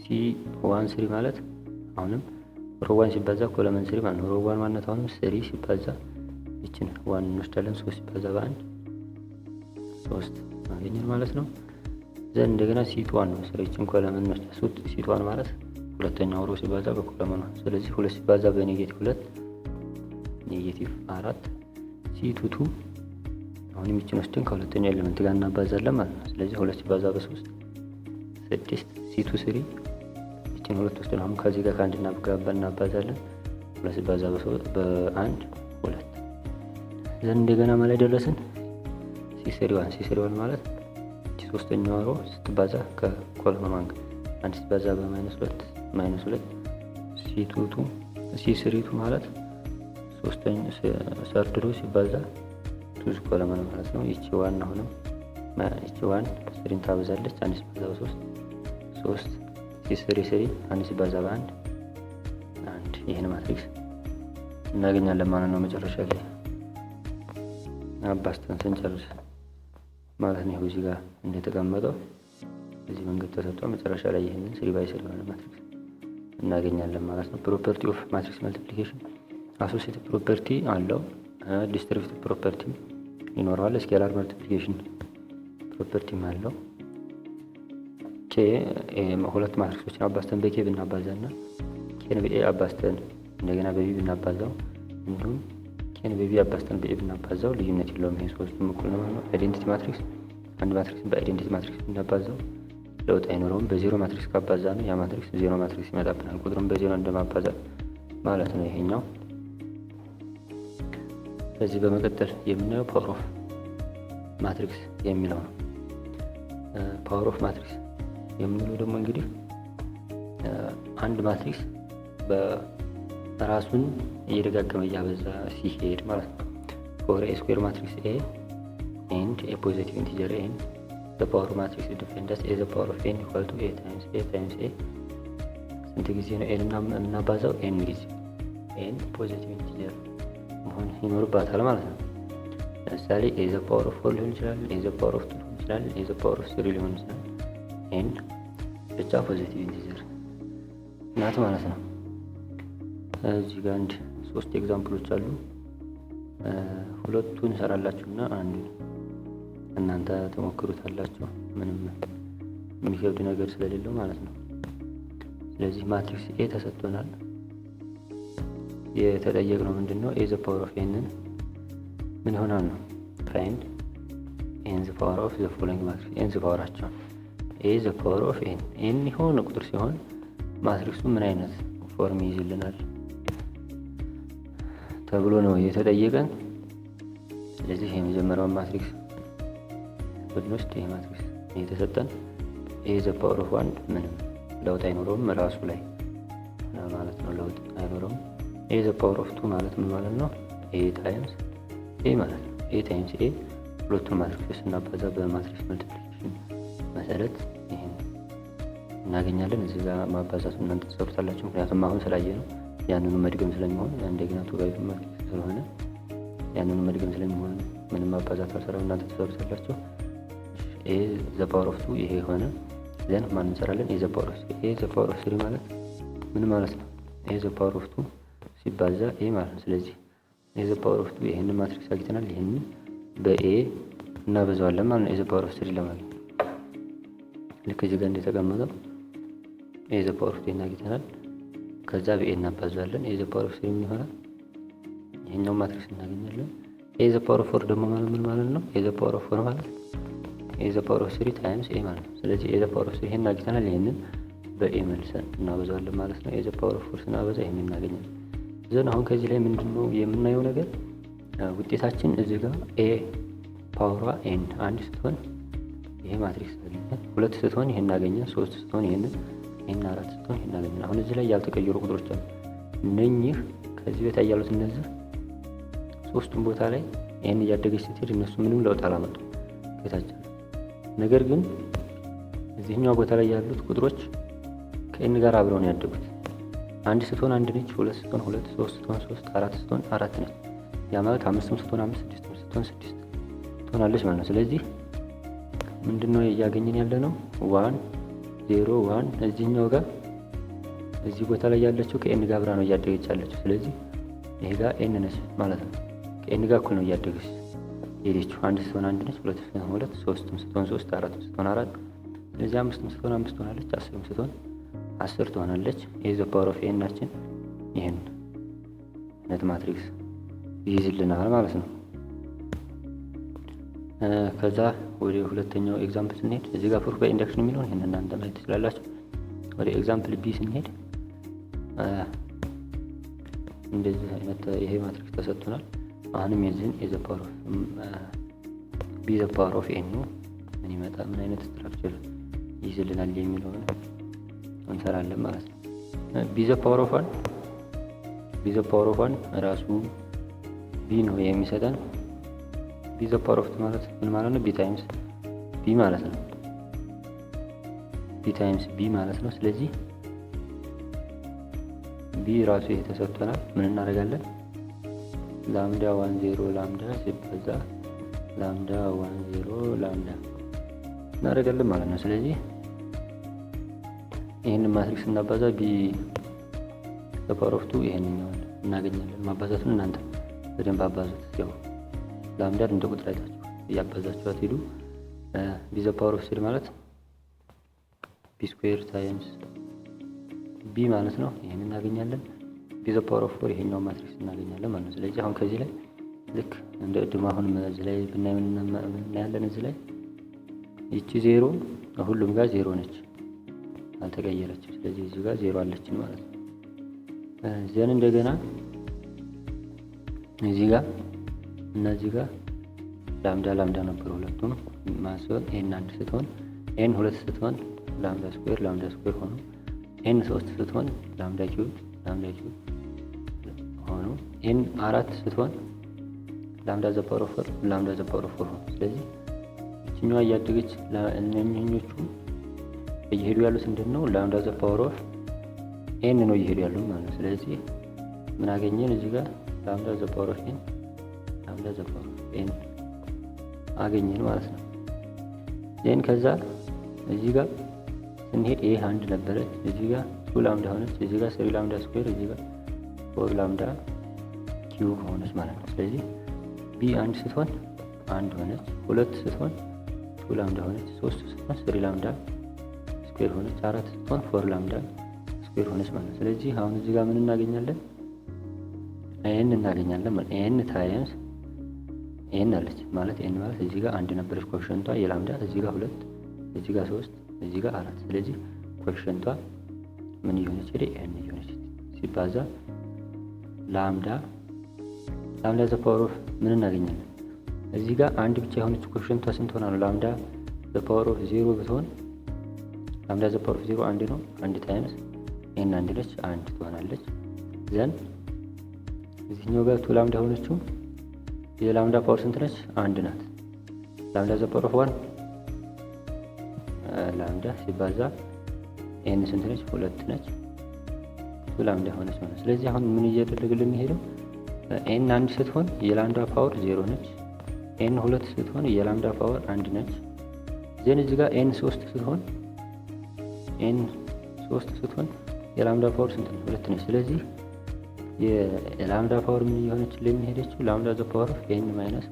C13 ማለት አሁንም ሮ1 ሲባዛ ኮለመን 3 ማለት ነው። ሮ1 ማለት አሁንም 3 ሲባዛ ይችን 1 እንወስዳለን 3 ሲባዛ በ1 3 አገኘን ማለት ነው። ዘን እንደገና C21 ነው። ስለዚህ ኮለመን እንወስዳለን። C21 ማለት ሁለተኛው ሮ ሲባዛ በኮለመን ነው። ስለዚህ 2 ሲባዛ በኔጌቲቭ 2 -4 C22 አሁን የሚችን ወስደን ከሁለተኛው ኤሌመንት ጋር እናባዛለን ማለት ነው። ስለዚህ 2 ሲባዛ በ3 6 C23 ይችን 2 ወስደን አሁን ከዚህ ጋር ከአንድ እናባዛለን 2 ሲባዛ በ1 2 ዘን እንደገና ማለት ደረስን C31 ማለት እቺ ሶስተኛው ሮ ስትባዛ ከኮለመን ጋር 1 ሲባዛ በ-2 -2 C32 ማለት ሶስተኛው ሰርድ ሮ ሲባዛ ቱዝ ኮለመን ማለት ነው። ይቺ ዋን አሁንም ይቺ ዋን 3 ታበዛለች 1 ሲባዛ በ3 3 C33 1 ሲባዛ በ1 1 ይሄን ማትሪክስ እናገኛለን ማለት ነው። መጨረሻ ላይ አባስተን ስንጨርስ ማለት ነው። እዚህ ጋር እንደተቀመጠው እዚህ መንገድ ተሰጥቶ መጨረሻ ላይ ይሄንን 3/3 የሆነ ማትሪክስ እናገኛለን ማለት ነው። ፕሮፐርቲ ኦፍ ማትሪክስ መልቲፕሊኬሽን አሶሲኤቲቭ ፕሮፐርቲ አለው፣ ዲስትሪቢዩቲቭ ፕሮፐርቲ ይኖረዋል፣ ስኬላር መልቲፕሊኬሽን ፕሮፐርቲም አለው። ሁለት ማትሪክሶችን አባዝተን በኬ ብናባዛና ኬን በኤ አባዝተን እንደገና በቢ ብናባዛው እንዲሁም ኬን በቢ አባዝተን በኤ ብናባዛው ልዩነት የለውም። ይሄ ሶስቱም እኩል ነው ማለት ነው። አይዴንቲቲ ማትሪክስ አንድ ማትሪክስ በአይዴንቲቲ ማትሪክስ ብናባዛው ለውጥ አይኖረውም። በዜሮ ማትሪክስ ካባዛ ነው ያ ማትሪክስ ዜሮ ማትሪክስ ይመጣብናል። ቁጥሩን በዜሮ እንደማባዛት ማለት ነው ይሄኛው። ስለዚህ በመቀጠል የምናየው ፓወር ኦፍ ማትሪክስ የሚለው ነው። ፓወር ኦፍ ማትሪክስ የምንለው ደግሞ እንግዲህ አንድ ማትሪክስ በራሱን እየደጋገመ እያበዛ ሲሄድ ማለት ነው። ፎር ኤ ስኩዌር ማትሪክስ ኤ ኤንድ ኤ ፖዚቲቭ ኢንቲጀር ኤን ዘ ፓወር ማትሪክስ ዲፋይንድ አስ ኤ ዘ ፓወር ኦፍ ኤን ኢኳል ቱ ኤ ታይምስ ኤ ስንት ጊዜ ነው ኤን እናባዛው? ኤን ጊዜ ኤን ፖዚቲቭ ኢንቲጀር መሆን ይኖርባታል ማለት ነው። ለምሳሌ ኤ ዘ ፓወር ኦፍ 4 ሊሆን ይችላል፣ ኤ ዘ ፓወር ኦፍ 2 ሊሆን ይችላል፣ ኤ ዘ ፓወር ኦፍ 3 ሊሆን ይችላል። ኤን ብቻ ፖዚቲቭ ኢንቲጀር ናት ማለት ነው። እዚህ ጋር አንድ 3 ኤግዛምፕሎች አሉ። ሁለቱን እንሰራላችሁና አንዱ እናንተ ተሞክሩታላችሁ። ምንም የሚከብድ ነገር ስለሌለው ማለት ነው። ስለዚህ ማትሪክስ ኤ ተሰጥቶናል። የተጠየቅነው ምንድነው? ኤ ዘ ፓወር ኦፍ ኤንን ምን ይሆናል ነው። ፋይንድ ኤን ዘ ፓወር ኦፍ ዘ ፎሎዊንግ ማትሪክስ ኤን ዘ ፓወራቸው ኤ ዘ ፓወር ኦፍ ኤን ኤን የሆነ ቁጥር ሲሆን ማትሪክሱ ምን አይነት ፎርም ይይዝልናል ተብሎ ነው የተጠየቀን። ስለዚህ የመጀመሪያውን ማትሪክስ ብንወስድ ይሄ ማትሪክስ የተሰጠን ኤ ዘ ፓወር ኦፍ 1 ምንም ለውጥ አይኖረውም ራሱ ላይ ማለት ነው። ለውጥ አይኖረውም። ኤ ዘ ፓወር ኦፍ 2 ማለት ምን ማለት ነው? ኤ ታይምስ ኤ ማለት ነው። ኤ ታይምስ ኤ ሁለቱን ማትሪክስ ስናባዛ በማትሪክስ መልቲፕሊኬሽን መሰረት ይሄን እናገኛለን። እዚህ ጋር ማባዛቱን እናንተ ትሰሩታላችሁ፣ ምክንያቱም አሁን ስላየ ነው። ያንኑ መድገም ስለሚሆን እንደገና ቱባይ ማትሪክስ ስለሆነ ያንኑ መድገም ስለሚሆን ምንም ማባዛት አልሰራም፣ እናንተ ትሰሩታላችሁ። ኤ ዘ ፓወር ኦፍ 2 ይሄ ሆነ። ዘን ማን እንሰራለን? ኤ ዘ ፓወር ኦፍ 3 ኤ ዘ ፓወር ኦፍ 3 ማለት ምን ማለት ነው? ኤ ዘ ፓወር ኦፍ 2 ሲባዛ ኤ ማለት ነው። ስለዚህ ኤ ዘ ፓወር ኦፍ 2 ይሄንን ማትሪክስ አግኝተናል። ይሄንን በኤ እናበዛዋለን ማለት ነው። ኤ ዘ ፓወር ኦፍ 3 ለማለት ልክ እዚህ ጋር እንደተቀመጠው ኤ ዘ ፓወር ኦፍ 2 አግኝተናል። ከዛ በኤ እናባዛዋለን። ኤ ዘ ፓወር ኦፍ 3 ምን ይሆናል? ይሄኛው ማትሪክስ እናገኛለን። ኤ ዘ ፓወር ኦፍ 4 ደግሞ ማለት ምን ማለት ነው? ኤ ዘ ፓወር ኦፍ 4 ማለት ኤ ዘ ፓወር ኦፍ 3 ታይምስ ኤ ማለት ነው። ስለዚህ ኤ ዘ ፓወር ኦፍ 3 ይሄን አግኝተናል። ይሄንን በኤ መልሰን እናበዛዋለን ማለት ነው። ኤ ዘ ፓወር ኦፍ 4 ስናበዛ ይሄን እናገኛለን። ዘን አሁን ከዚህ ላይ ምንድነው የምናየው ነገር ውጤታችን እዚህ ጋር ኤ ፓወሯ ኤን 1 ስትሆን ይሄ ማትሪክስ አገኘን። 2 ስትሆን ይሄን እናገኘን። 3 ስትሆን ይሄንን 4 ስትሆን ይሄን እናገኘን። አሁን እዚህ ላይ ያልተቀየሩ ቁጥሮች አሉ። እነኚህ ከዚህ በታይ ያሉት እነዚህ ሶስቱም ቦታ ላይ ኤን እያደገች ስትሄድ እነሱ ምንም ለውጥ አላመጡም ከታች። ነገር ግን እዚህኛው ቦታ ላይ ያሉት ቁጥሮች ከኤን ጋር አብረው ነው ያደጉት። 1 ስትሆን 1 ነች፣ 2 ስትሆን 2፣ 3 ስትሆን 3፣ 4 ስትሆን 4 ነች። ያ ማለት 5 ስትሆን 5፣ 6 ስትሆን 6 ትሆናለች ማለት ነው። ስለዚህ ምንድነው እያገኘን ያለ ነው 1 0 1 እዚህኛው ጋር እዚህ ቦታ ላይ ያለችው ከኤን ጋር አብራ ነው እያደገች ያለችው። ስለዚህ ይሄ ጋር ኤን ነች ማለት ነው። ከኤን ጋር እኩል ነው እያደገች ሄደችው። 1 ስትሆን 1 ነች፣ 2 ስትሆን 2፣ 3 ስትሆን 3፣ 4 ስትሆን 4። ስለዚህ 5 ስትሆን 5 ትሆናለች፣ 10 ስትሆን 10 ትሆናለች። ኤ ዘ ፓወር ኦፍ ኤን ናችን ይሄን አይነት ማትሪክስ ይይዝልናል ማለት ነው። ከዛ ወደ ሁለተኛው ኤግዛምፕል ስንሄድ እዚህ ጋር ፕሩፍ ባይ ኢንደክሽን የሚለውን ይሄን እናንተ ማየት ትችላላችሁ። ወደ ኤግዛምፕል ቢ ስንሄድ እንደዚህ አይነት ይሄ ማትሪክስ ተሰጥቶናል። አሁንም የዚህን ኤ ዘ ፓወር ኦፍ ቢ ዘ ፓወር ኦፍ ኤን ምን ይመጣ ምን አይነት ስትራክቸር ይይዝልናል የሚለውን እንሰራለን ማለት ነው። ቢ ዘ ፓወር ኦፍ 1 ራሱ ቢ ነው የሚሰጠን። ቢ ዘ ፓወር ኦፍ ማለት ምን ማለት ነው? ቢ ታይምስ ቢ ማለት ነው። ቢ ታይምስ ቢ ማለት ነው። ስለዚህ ቢ ራሱ ይሄ ተሰጥቶናል። ምን እናደርጋለን? ላምዳ 1 0 ላምዳ ሲባዛ ላምዳ 1 0 ላምዳ እናደርጋለን ማለት ነው። ስለዚህ ይሄንን ማትሪክስ እናባዛ ቢ ዘ ፓወር ኦፍ 2 ይሄንኛው እናገኛለን። ማባዛቱን እናንተ በደንብ አባዙት። ያው ላምዳን እንደ ቁጥር አይታችሁ እያባዛችሁ አትሄዱ። ቢ ዘ ፓወር ኦፍ 3 ማለት ቢ ስኩዌር ታይምስ ቢ ማለት ነው። ይሄን እናገኛለን። ቢ ዘ ፓወር ኦፍ 4 ይሄኛው ማትሪክስ እናገኛለን ማለት ነው። ስለዚህ አሁን ከዚህ ላይ ልክ እንደ እድማ አሁን እዚህ ላይ ብናያለን እዚህ ላይ ይቺ 0 ሁሉም ጋር 0 ነች፣ አልተቀየረችም። ስለዚህ እዚህ ጋር 0 አለችን ማለት ነው። ዘን እንደገና እዚህ ጋር እና እዚህ ጋር ላምዳ ነበር ሁለቱም ማስወጥ ኤን 1 ስትሆን ኤን 2 ስትሆን ላምዳ ስኩዌር ሆኖ ኤን 3 ስትሆን ላምዳ ኪዩብ ሆኖ ኤን 4 ስትሆን ላምዳ ዘ ፓወር ኦፍ 4 ሆኖ። ስለዚህ እቺኛዋ እያደገች እነኚህኞቹ እየሄዱ ያሉት ምንድነው? ላምዳ ዘ ፓወር ኦፍ ኤን ነው እየሄዱ ያሉት ማለት ነው። ስለዚህ ምን አገኘን እዚህ ጋር ላምዳ ዘ ፓወር ኦፍ ኤን አገኘን ማለት ነው። ዜን ከዛ እዚህ ጋር ስንሄድ ኤ 1 ነበረች፣ እዚህ ጋር 2 ላምዳ ሆነች፣ እዚህ ጋር 3 ላምዳ ስኩዌር፣ እዚህ ጋር 4 ላምዳ ኪዩብ ሆነች ማለት ነው። ስለዚህ ቢ 1 ስትሆን 1 ሆነች፣ 2 ስትሆን 2 ላምዳ ሆነች፣ 3 ስትሆን 3 ላምዳ ስኩዌር ሆነች፣ 4 ስትሆን 4 ላምዳ ስኩዌር ሆነች ማለት ነው። ስለዚህ አሁን እዚህ ጋር ምን እናገኛለን? ኤን እናገኛለን ማለት ኤን ታይምስ ኤን አለች ማለት ኤን ማለት እዚህ ጋር 1 ነበረች ኮኤፊሽንቷ የላምዳ፣ እዚህ ጋር 2፣ እዚህ ጋር 3፣ እዚህ ጋር 4። ስለዚህ ኮኤፊሽንቷ ምን እየሆነች ሄደ? ኤን እየሆነች ሲባዛ ላምዳ ዘ ፓወር ኦፍ ምን እናገኛለን? እዚህ ጋር 1 ብቻ የሆነች ኮኤፊሽንቷ ስንት ሆና ነው? ላምዳ ዘ ፓወር ኦፍ 0 ብትሆን ላምዳ ዘ ፓወር ኦፍ 0 1 ነው። 1 ታይምስ ኤን 1 ነች፣ 1 ትሆናለች። ዘን እዚህኛው ጋር 2 ላምዳ ሆነችው የላምዳ ፓወር ስንት ነች? 1 ናት። ላምዳ ዘ ፓወር ኦፍ 1 ላምዳ ሲባዛ ኤን ስንት ነች? 2 ነች። 2 ላምዳ ሆነች ማለት። ስለዚህ አሁን ምን እያደረግልን የሚሄደው ኤን 1 ስትሆን የላምዳ ፓወር 0 ነች። ኤን 2 ስትሆን የላምዳ ፓወር 1 ነች። ዜን እዚህ ጋር ኤን 3 ስትሆን የላምዳ ፓወር ስንት ነው? 2 ነች። ስለዚህ የላምዳ ፓወር ምን እየሆነችልን የሚሄደችው ላምዳ ዘ ፓወር ኦፍ ኤን ማይነስ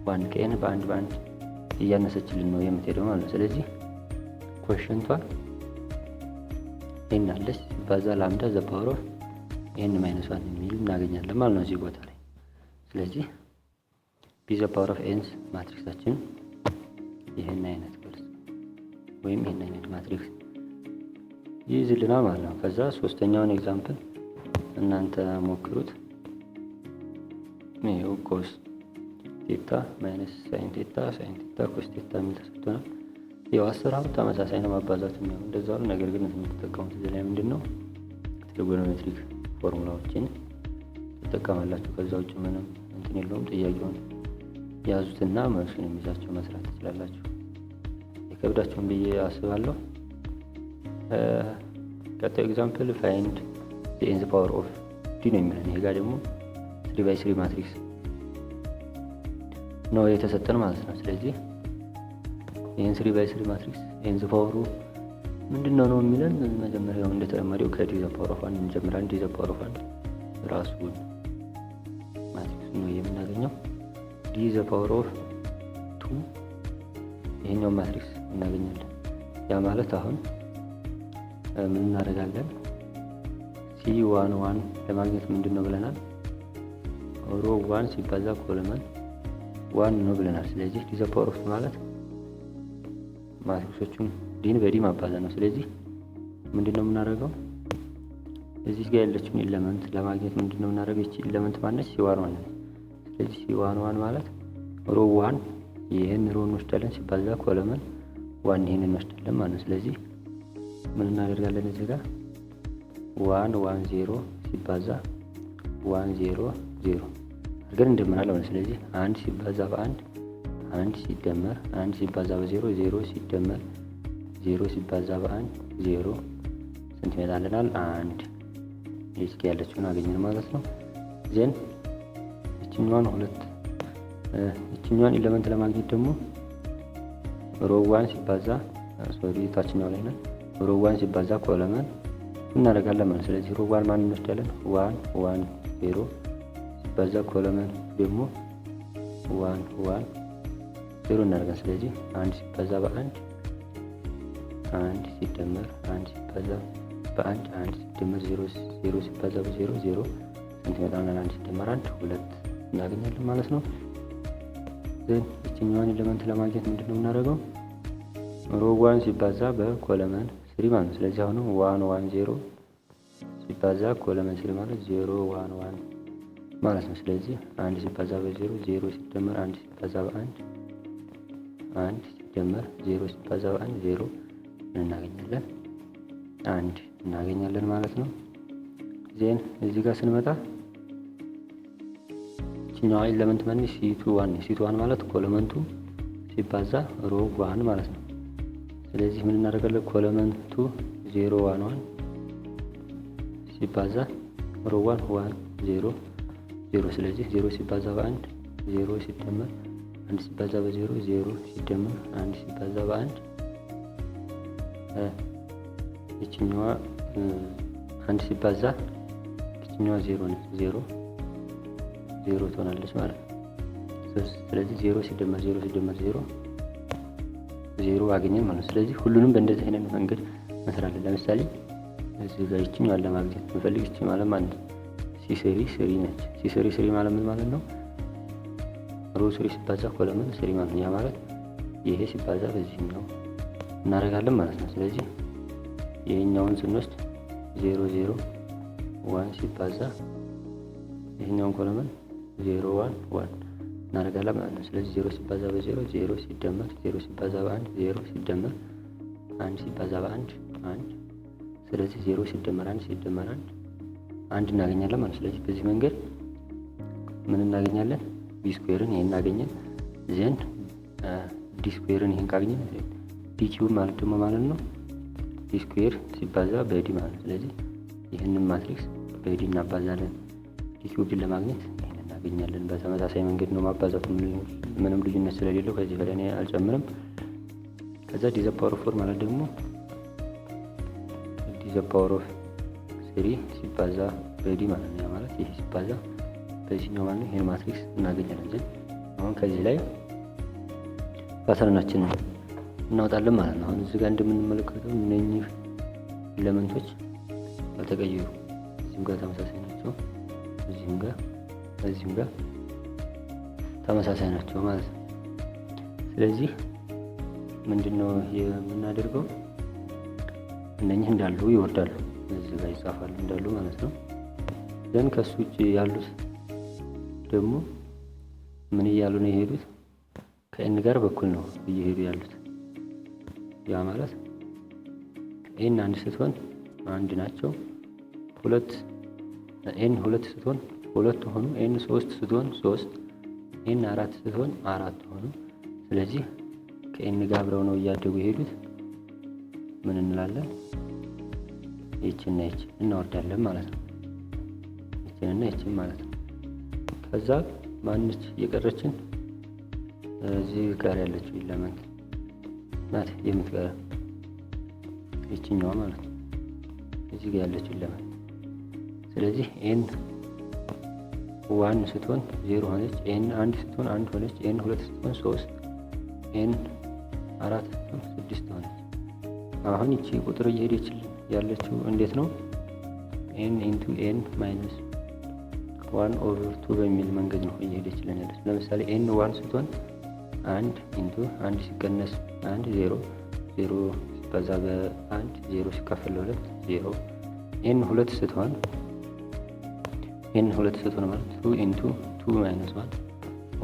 1 ከኤን በአንድ እያነሰችልን ነው የምትሄደው ማለት ነው። ስለዚህ ኮሽንቷ ኤን አለች ሲባዛ ላምዳ ዘ ፓወር ኦፍ ኤን ማይነስ 1 የሚል እናገኛለን ማለት ነው እዚህ ቦታ ላይ። ስለዚህ ቢ ዘ ፓወር ኦፍ ኤንስ ማትሪክሳችን ይህን አይነት ቅርጽ ወይም ይህን አይነት ማትሪክስ ይይዝልናል ማለት ነው። ከዛ ሶስተኛውን ኤግዛምፕል እናንተ ሞክሩት። ይሄው ኮስ ቴታ ማይነስ ሳይን ቴታ ኮስ ቴታ የሚል ተሰጥቶናል። ያው አሰራሩ ተመሳሳይ ነው፣ ማባዛት ነው እንደዛው ነው። ነገር ግን የምትጠቀሙት እዚህ ላይ ምንድነው ትሪጎኖሜትሪክ ፎርሙላዎችን ትጠቀማላችሁ። ከዛ ውጭ ምንም እንትን የለውም። ጥያቄውን ያዙትና መልሱን የሚይዛቸው መስራት ትችላላችሁ። የከብዳችሁን ብዬ አስባለሁ። ቀጣዩ ኤግዛምፕል ፋይንድ ዘ ኤን ዘ ፓወር ኦፍ ዲ ነው የሚለን። ይሄ ጋር ደግሞ 3x3 ማትሪክስ ነው የተሰጠን ማለት ነው። ስለዚህ ይህን 3x3 ማትሪክስ ኤን ዘ ፓወሩ ምንድነው ነው የሚለን። መጀመሪያው እንደተለመደው ከዲ ዘ ፓወር ኦፍ 1 እንጀምራለን። ዲ ዘ ፓወር ኦፍ 1 ራሱን ማትሪክስ ነው የምናገኘው። ዲ ዘ ፓወር ኦፍ 2 ይሄኛው ማትሪክስ እናገኛለን። ያ ማለት አሁን ምን እናደርጋለን? C11 ለማግኘት ምንድነው ብለናል? ሮ 1 ሲባዛ ኮለመን 1 ነው ብለናል። ስለዚህ ዲ ዘ ፓወር ኦፍ ማለት ማትሪክሶቹን ዲን በዲ ማባዛት ነው። ስለዚህ ምንድነው የምናደርገው? እዚህ ጋር ያለችውን ኤሌመንት ለማግኘት ምንድነው የምናደርገው? እቺ ኤሌመንት ማነች? C11 ነው። ስለዚህ C11 ማለት ሮ 1 ይሄን ሮ እንወስዳለን ሲባዛ ኮለመን 1 ይሄን እንወስዳለን ማለት ነው። ስለዚህ ምን እናደርጋለን? እዚህ ጋር 1 1 0 ሲባዛ 1 0 0 አድርገን እንደምናለን። ስለዚህ 1 ሲባዛ በ1 1 ሲደመር 1 ሲባዛ በ0 0 ሲደመር 0 ሲባዛ በ1 0 ስንት ይመጣልናል? 1 እዚህ ያለችውን አገኘን ማለት ነው። ዜን እችኛዋን ኤሌመንት ለማግኘት ደግሞ ሮ 1 ሲባዛ ታችኛው ላይ ነው ሮ 1 ሲባዛ ኮለመን እናደርጋለን ማለት። ስለዚህ ሮ 1 ማን እንወስዳለን? 1 1 0 ሲባዛ ኮለመን ደግሞ 1 1 0 እናደርጋለን። ስለዚህ 1 ሲባዛ በ1 1 ሲደመር 1 ሲባዛ በ1 1 ሲደመር 0 0 ሲባዛ በ0 0 ስንት ይመጣልናል? 1 ሲደመር 1 2 እናገኛለን ማለት ነው። ዘን እችኛዋን ኤሌመንት ለማግኘት ምንድነው የምናደርገው? ሮ 1 ሲባዛ በኮለመን 3 ማለት ነው። ስለዚህ አሁን 1 1 0 ሲባዛ ኮለመን 3 ማለት 0 1 1 ማለት ነው። ስለዚህ 1 ሲባዛ በ0 0 ሲደመር 1 ሲባዛ በ1 1 ሲደመር 0 ሲባዛ በ1 0 እናገኛለን 1 እናገኛለን ማለት ነው። ዜን እዚህ ጋር ስንመጣ እኛው ኤሌመንት ማን C21 ማለት ኮለመንቱ ሲባዛ ሮ 1 ማለት ነው። ስለዚህ ምን እናደርጋለን? ኮለመንቱ 0 1 1 ሲባዛ ሮ 1 1 0 0 ስለዚህ 0 ሲባዛ በ1 0 ሲደመር 1 ሲባዛ በ0 0 ሲደመር 1 ሲባዛ በ1 እችኛዋ 1 ሲባዛ እችኛዋ 0 ነች 0 0 ትሆናለች ማለት ነው። ስለዚህ 0 ሲደመር 0 ሲደመር 0 0 አገኘን ማለት ነው። ስለዚህ ሁሉንም በእንደዚህ አይነት መንገድ መስራለን። ለምሳሌ እዚህ ጋር ይችኛዋን ለማግኘት ብንፈልግ ይች ማለት ማለት C3 ነች። C3 ማለት ምን ማለት ነው? ሮ 3 ሲባዛ ኮለመን 3 ማለት ነው። ያ ማለት ይሄ ሲባዛ በዚህኛው እናደርጋለን ማለት ነው። ስለዚህ ይሄኛውን ስንወስድ 0 0 1 ሲባዛ ይሄኛውን ኮለመን 0 1 1 እናደርጋለን ማለት ነው። ስለዚህ 0 ሲባዛ በ0 0 ሲደመር 0 ሲባዛ በ1 0 ሲደመር 1 ሲባዛ በ1 1 ስለዚህ 0 ሲደመር 1 ሲደመር 1 እናገኛለን ማለት ነው። ስለዚህ በዚህ መንገድ ምን እናገኛለን? ቢ ስኩዌርን ይሄን እናገኘን። ዜን ዲ ስኩዌርን ይሄን ካገኘን ዲ ኪዩብ ማለት ደግሞ ማለት ነው ዲ ስኩዌር ሲባዛ በዲ ማለት ነው። ስለዚህ ይህንን ማትሪክስ በዲ እናባዛለን። ዲ ኪዩብን ለማግኘት ይሄን እናገኛለን። በተመሳሳይ መንገድ ነው ማባዛቱ፣ ምንም ልዩነት ስለሌለው ከዚህ በላይ እኔ አልጨምርም። ከዛ ዲ ዘ ፓወር ኦፍ 4 ማለት ደግሞ ዲ ዘ ፓወር ኦፍ ስሪ ሲባዛ በዲ ማለት ነው። ያ ማለት ይሄ ሲባዛ በዚህኛው ማለት ነው። ይሄን ማትሪክስ እናገኛለን። ዘንድ አሁን ከዚህ ላይ ፓተርናችንን እናወጣለን ማለት ነው። አሁን እዚህ ጋር እንደምንመለከተው እነኚህ ኤሌመንቶች አልተቀየሩ። እዚህም ጋር ተመሳሳይ ናቸው። እዚህም ጋር ተመሳሳይ ናቸው ማለት ነው። ስለዚህ ምንድነው የምናደርገው? እነኚህ እንዳሉ ይወርዳሉ፣ እዚህ ጋር ይጻፋሉ እንዳሉ ማለት ነው። ዘን ከሱ ውጭ ያሉት ደግሞ ምን እያሉ ነው የሄዱት? ከኤን ጋር በኩል ነው እየሄዱ ያሉት። ያ ማለት ኤን አንድ ስትሆን አንድ ናቸው። ኤን ሁለት ስትሆን ሁለት ሆኑ። ኤን ሶስት ስትሆን ሶስት፣ ኤን አራት ስትሆን አራት ሆኑ። ስለዚህ ከኤን ጋር አብረው ነው እያደጉ የሄዱት። ምን እንላለን? ይችና ይች እናወርዳለን ማለት ነው። ይችንና ይችን ማለት ነው። ከዛ ማንች የቀረችን እዚህ ጋር ያለችው ኤሌመንት ናት የምትቀረ ይችኛዋ ማለት ነው። እዚህ ጋር ያለችው ኤሌመንት። ስለዚህ ኤን ዋን ስትሆን ዜሮ ሆነች። ኤን አንድ ስትሆን አንድ ሆነች። ኤን ሁለት ስትሆን ሶስት፣ ኤን አራት ስትሆን ስድስት ሆነች። አሁን ይቺ ቁጥር እየሄደች ያለችው እንዴት ነው? ኤን ኢንቱ ኤን ማይነስ ዋን ኦቨር ቱ በሚል መንገድ ነው እየሄደችልን ያለች። ለምሳሌ ኤን ዋን ስትሆን አንድ ኢንቱ አንድ ሲቀነስ አንድ ዜሮ፣ ዜሮ ሲባዛ በአንድ ዜሮ ሲካፈል ለሁለት ዜሮ። ኤን ሁለት ስትሆን ማለት ቱ ኢንቱ ቱ ማይነስ ዋን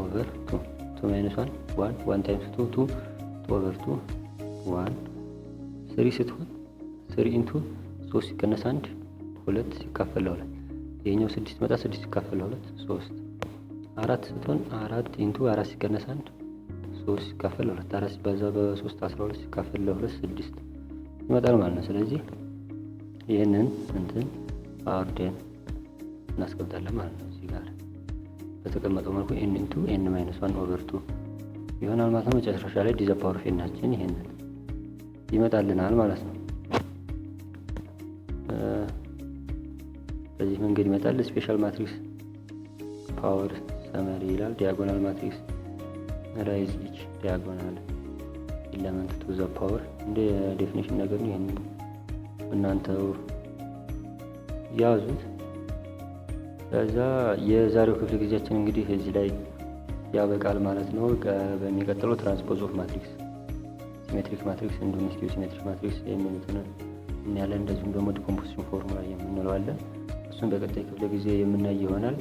ኦቨር ቱ፣ ቱ ማይነስ ዋን ዋን፣ ዋን ታይምስ ቱ ቱ ኦቨር ቱ ዋን። ስሪ ስትሆን ስሪ ኢንቱ ሶስት ሲቀነስ አንድ ሁለት ሲካፈል ለሁለት። ይሄኛው ስድስት መጣ፣ ስድስት ሲካፈል ለሁለት ሶስት። አራት ስትሆን አራት ኢንቱ አራት ሲቀነስ አንድ ሶስት ሲካፈል ለሁለት። አራት ሲባዛ በሶስት 12 ሲካፈል ለሁለት ስድስት ይመጣል ማለት ነው። ስለዚህ ይህንን እንትን አውርደን እናስቀምጣለን ማለት ነው። እዚህ ጋር በተቀመጠው መልኩ ኤን ኢንቱ ኤን ማይነስ ዋን ኦቨር ቱ ይሆናል ማለት ነው። መጨረሻ ላይ ዲ ዘ ፓወር ኦፍ ኤናችን ይሄንን ይመጣልናል ማለት ነው። በዚህ መንገድ ይመጣል። ስፔሻል ማትሪክስ ፓወር ሰመሪ ይላል። ዲያጎናል ማትሪክስ ራይዝ ኢች ዲያጎናል ኤሌመንት ቱ ዘ ፓወር እንደ ዴፊኒሽን ነገር ነው። ይሄን እናንተው ያዙት። ከዛ የዛሬው ክፍለ ጊዜያችን እንግዲህ እዚህ ላይ ያበቃል ማለት ነው። በሚቀጥለው ትራንስፖዝ ኦፍ ማትሪክስ፣ ሲሜትሪክ ማትሪክስ እንዲሁም ስኪው ሲሜትሪክ ማትሪክስ የሚሉትን እናያለን። እንደዚሁም ደግሞ ዲኮምፖዚሽን ፎርሙላ የምንለው አለ። እሱን በቀጣይ ክፍለ ጊዜ የምናይ ይሆናል።